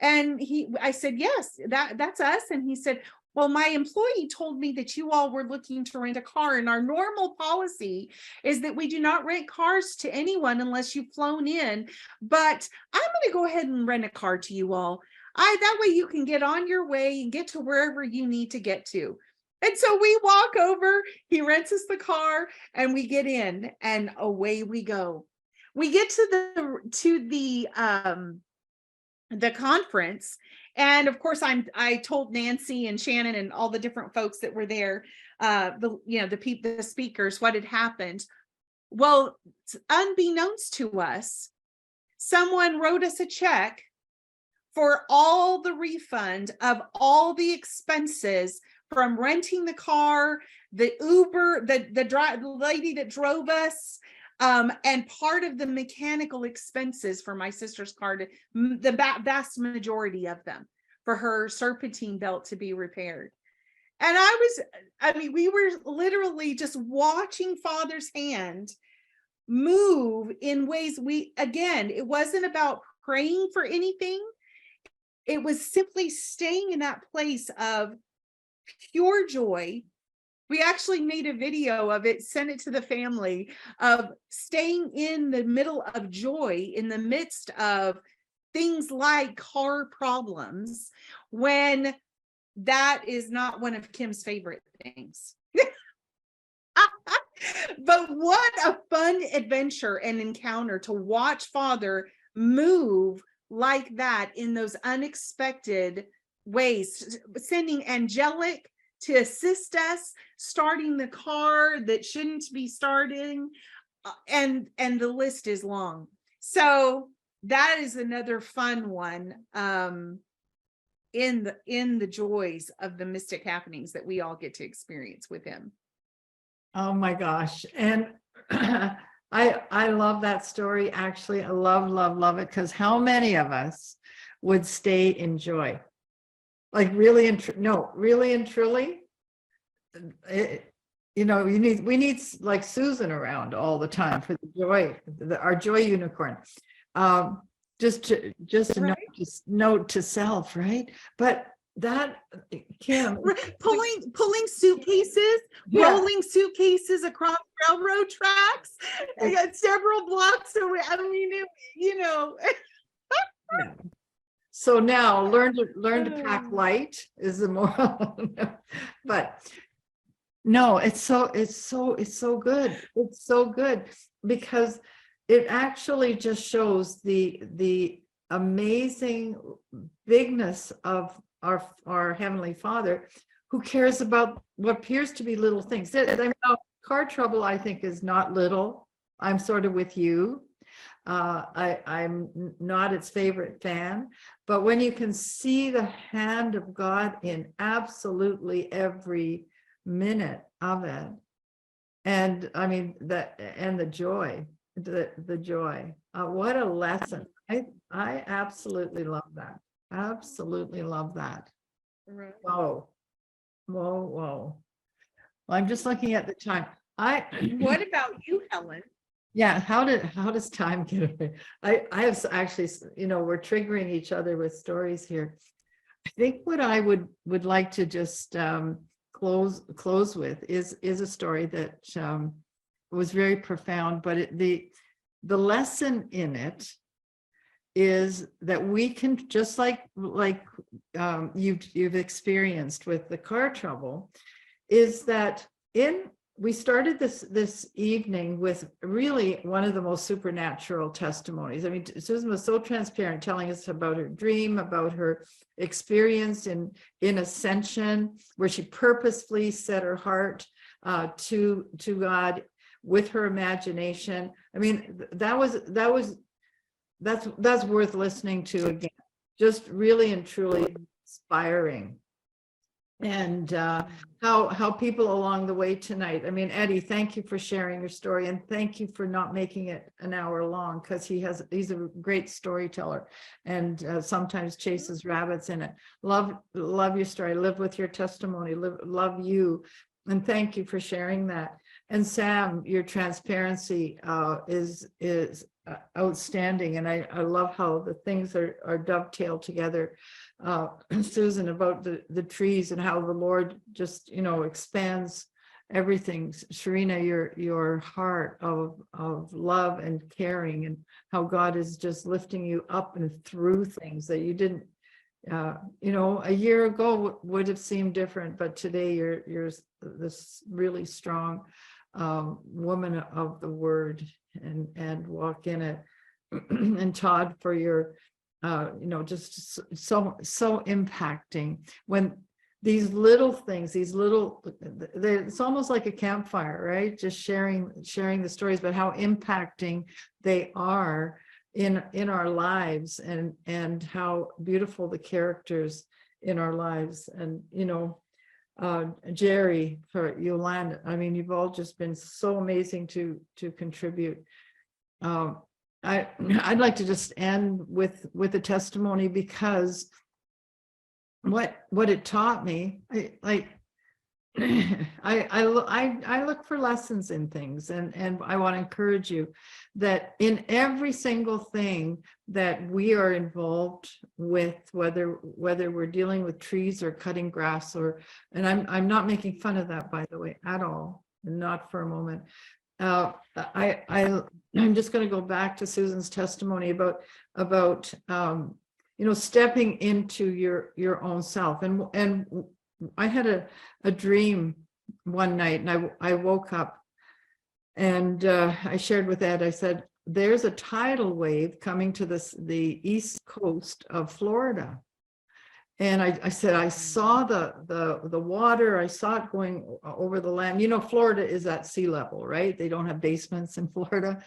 And I said, "Yes, that's us." And he said, well, my employee told me that you all were looking to rent a car, and our normal policy is that we do not rent cars to anyone unless you've flown in, but I'm going to go ahead and rent a car to you all. That way you can get on your way and get to wherever you need to get to. And so we walk over, he rents us the car, and we get in, and away we go. We get to the conference, and of course I told Nancy and Shannon and all the different folks that were there, the speakers, what had happened. Well, unbeknownst to us, someone wrote us a check for all the refund of all the expenses from renting the car, the Uber, the lady that drove us, and part of the mechanical expenses for my sister's car, the vast majority of them, for her serpentine belt to be repaired. And we were literally just watching Father's hand move in ways it wasn't about praying for anything. It was simply staying in that place of pure joy. We actually made a video of it, sent it to the family, of staying in the middle of joy in the midst of things like car problems, when that is not one of Kim's favorite things. But what a fun adventure and encounter to watch Father move like that in those unexpected ways, sending angelic to assist us, starting the car that shouldn't be starting, and the list is long. So that is another fun one, in the joys of the mystic happenings that we all get to experience with him. Oh my gosh. And I love that story. Actually, I love it, because how many of us would stay in joy? Like really and truly. We need like Susan around all the time for the joy, our joy unicorn. Just a note to self, right? But that, Kim, pulling suitcases, rolling suitcases across railroad tracks, several blocks away. Yeah. So now learn to pack light is the moral. But no, it's so good. It's so good, because it actually just shows the amazing bigness of our Heavenly Father, who cares about what appears to be little things. Car trouble, I think, is not little. I'm sort of with you. I'm not its favorite fan, but when you can see the hand of God in absolutely every minute of it, and the joy, the joy, what a lesson. I absolutely love that. Absolutely love that. Right. Whoa. Well, I'm just looking at the time. What about you, Helen? Yeah, how does time get away? I have actually, we're triggering each other with stories here. I think what I would like to just close with is a story that was very profound, but the lesson in it is that we can, just like you've experienced with the car trouble, is that we started this evening with really one of the most supernatural testimonies. I mean, Susan was so transparent, telling us about her dream, about her experience in ascension, where she purposefully set her heart to God with her imagination. I mean, that's worth listening to again. Just really and truly inspiring. And how people along the way tonight. I mean, Eddie, thank you for sharing your story, and thank you for not making it an hour long, because he's a great storyteller, and sometimes chases rabbits in it. Love your story. Live with your testimony. Love you, and thank you for sharing that. And Sam, your transparency is outstanding, and I love how the things are dovetailed together. Susan, about the trees and how the Lord just, expands everything. Sharina, your heart of love and caring, and how God is just lifting you up and through things that you didn't, a year ago would have seemed different, but today you're this really strong woman of the word, and walk in it. And Todd, for your just so impacting, when these little things, it's almost like a campfire, right? Just sharing the stories, but how impacting they are in our lives, and how beautiful the characters in our lives. And Jerry, for Yolanda, I mean, you've all just been so amazing to contribute. I'd like to just end with a testimony, because what it taught me, I look for lessons in things, and I want to encourage you that in every single thing that we are involved with, whether we're dealing with trees or cutting grass, and I'm not making fun of that, by the way, at all, not for a moment. I'm just going to go back to Susan's testimony about stepping into your own self, and I had a dream one night, and I woke up, and I shared with Ed. I said, there's a tidal wave coming to the east coast of Florida. And I said, I saw the water, I saw it going over the land. Florida is at sea level, right? They don't have basements in Florida.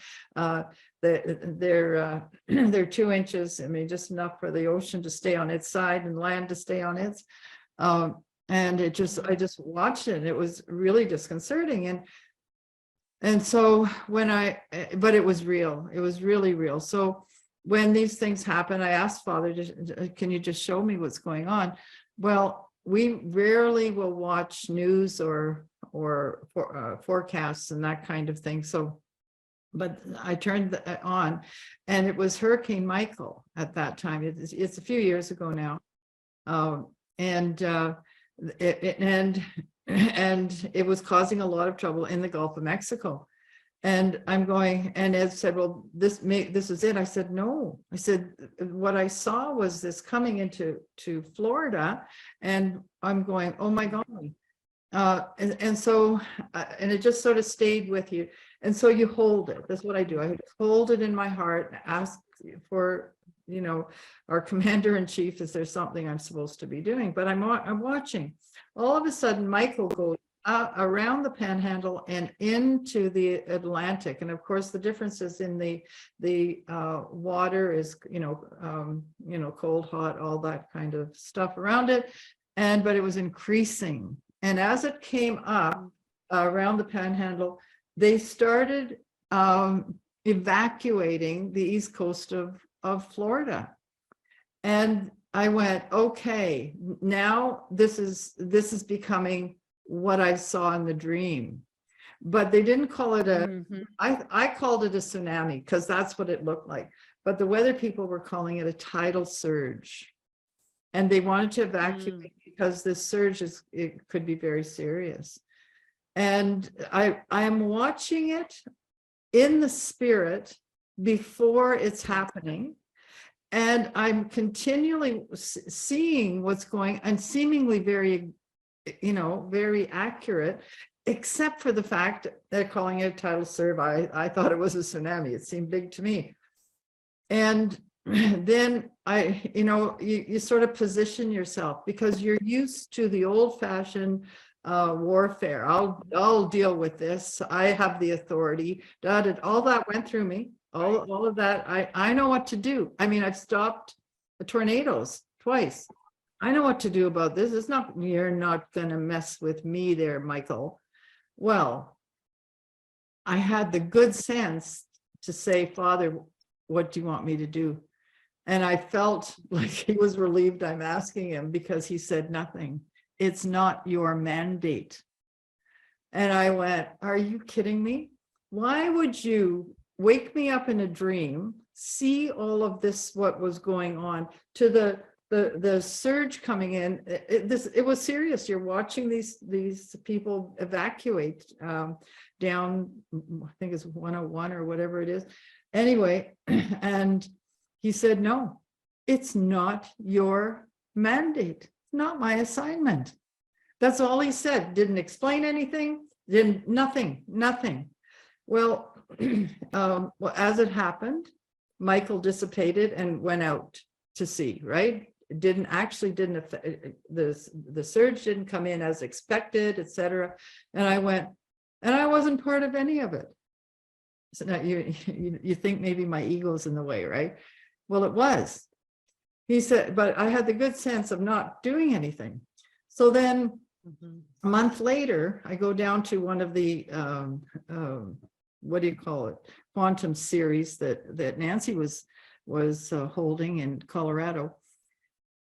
They're 2 inches. I mean, just enough for the ocean to stay on its side and land to stay on its. And I just watched it. And it was really disconcerting. And so but it was real. It was really real. So when these things happen, I asked Father, can you just show me what's going on? Well, we rarely will watch news or forecasts and that kind of thing. So, but I turned on, and it was Hurricane Michael at that time. It's a few years ago now. And it was causing a lot of trouble in the Gulf of Mexico. And I'm going, and Ed said, well, this is it. I said, no. I said, what I saw was this coming into Florida, and I'm going, oh my God. And so, and it just sort of stayed with you. And so you hold it. That's what I do. I hold it in my heart, ask for, our commander-in-chief, is there something I'm supposed to be doing? But I'm watching. All of a sudden, Michael goes around the Panhandle and into the Atlantic. And of course, the difference is in the water is, cold, hot, all that kind of stuff around it. But it was increasing. And as it came up around the Panhandle, they started evacuating the east coast of Florida. And I went, okay, now this is becoming what I saw in the dream. But they didn't call it I called it a tsunami, because that's what it looked like. But the weather people were calling it a tidal surge. And they wanted to evacuate because this surge it could be very serious. And I am watching it in the spirit before it's happening. And I'm continually seeing what's going, and seemingly very, very accurate, except for the fact that they're calling it a tidal surge. I thought it was a tsunami. It seemed big to me. And then you sort of position yourself, because you're used to the old-fashioned warfare. I'll deal with this. I have the authority. All that went through me. All of that. I know what to do. I mean, I've stopped the tornadoes twice. I know what to do about this. It's not, you're not going to mess with me there, Michael. Well, I had the good sense to say, Father, what do you want me to do? And I felt like he was relieved I'm asking him, because he said nothing. It's not your mandate. And I went, are you kidding me? Why would you wake me up in a dream, see all of this, what was going on, to the surge coming in, it was serious. You're watching these people evacuate down, I think it's 101 or whatever it is. Anyway, and he said, no, it's not your mandate. It's not my assignment. That's all he said. Didn't explain anything. Nothing. Well, well, as it happened, Michael dissipated and went out to sea, right? It didn't affect, the surge didn't come in as expected, etc. And I went, and I wasn't part of any of it. So now you think maybe my ego's in the way, right? Well, it was. He said, but I had the good sense of not doing anything. So then a month later, I go down to one of the, what do you call it? Quantum series that Nancy was holding in Colorado,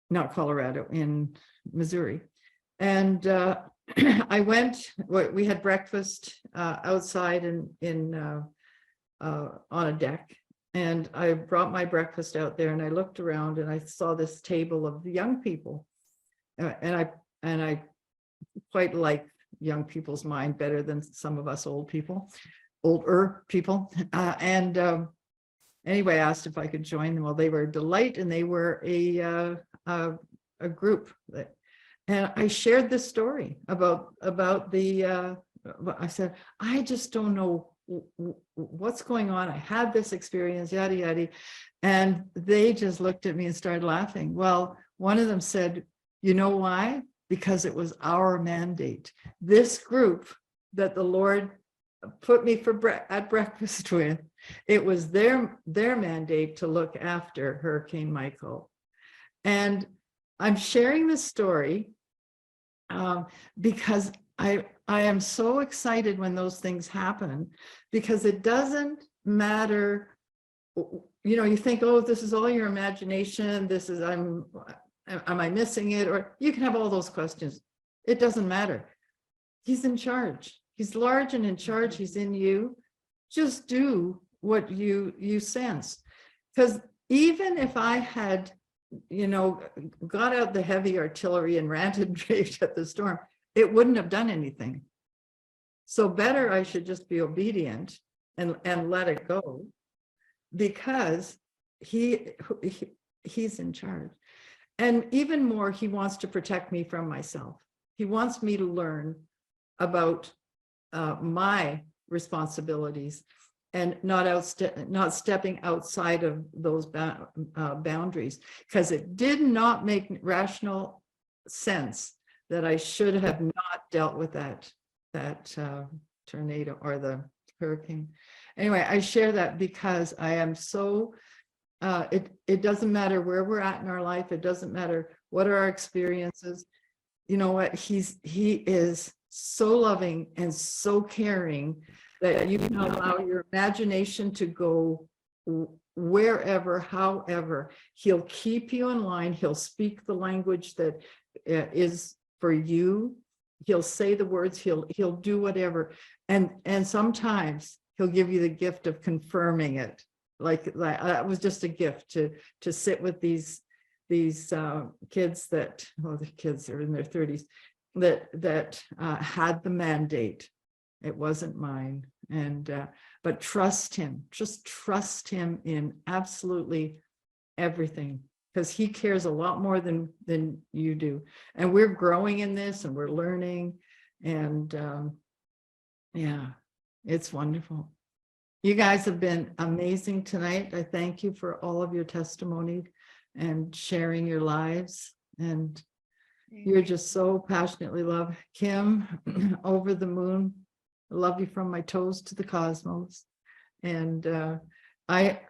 not Colorado, in Missouri. And I went, we had breakfast outside on a deck. And I brought my breakfast out there and I looked around and I saw this table of young people. And I quite like young people's mind better than some of us older people. Anyway, I asked if I could join them. Well, they were a delight, and they were a group that, and I shared this story about the, I said, I just don't know what's going on. I had this experience, yada, yada. And they just looked at me and started laughing. Well, one of them said, you know why? Because it was our mandate. This group that the Lord put me at breakfast with, it was their mandate to look after Hurricane Michael. And I'm sharing this story because I am so excited when those things happen, because it doesn't matter, you think, oh, this is all your imagination, this is, am I missing it? Or you can have all those questions. It doesn't matter. He's in charge. He's large and in charge. He's in you. Just do what you sense. Because even if I had, got out the heavy artillery and ranted and raved at the storm, it wouldn't have done anything. So better I should just be obedient and let it go, because he's in charge. And even more, he wants to protect me from myself. He wants me to learn about my responsibilities and not stepping outside of those boundaries, because it did not make rational sense that I should have not dealt with that tornado or the hurricane. Anyway, I share that because I am so, it doesn't matter where we're at in our life. It doesn't matter what are our experiences. You know what? He is so loving and so caring that you can allow your imagination to go wherever, however. He'll keep you in line. He'll speak the language that is for you. He'll say the words. He'll do whatever. And sometimes he'll give you the gift of confirming it. Like that was just a gift to sit with these kids that, the kids are in their 30s, that had the mandate. It wasn't mine. And but trust him, just trust him in absolutely everything, because he cares a lot more than you do. And we're growing in this and we're learning, and yeah, it's wonderful. You guys have been amazing tonight. I thank you for all of your testimony and sharing your lives, and you're just so passionately loved. Kim, over the moon. I love you from my toes to the cosmos. And I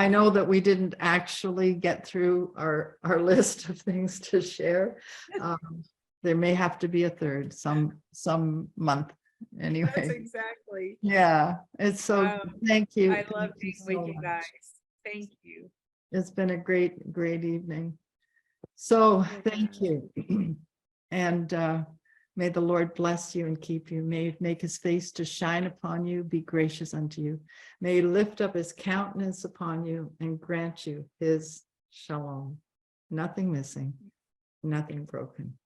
know that we didn't actually get through our list of things to share. There may have to be a third some month. Anyway, That's exactly. Yeah, it's so, thank you. I love Thank you being with so you much. guys. Thank you. It's been a great evening. So thank you. And may the Lord bless you and keep you. May he make his face to shine upon you, be gracious unto you. May he lift up his countenance upon you and grant you his shalom. Nothing missing, nothing broken.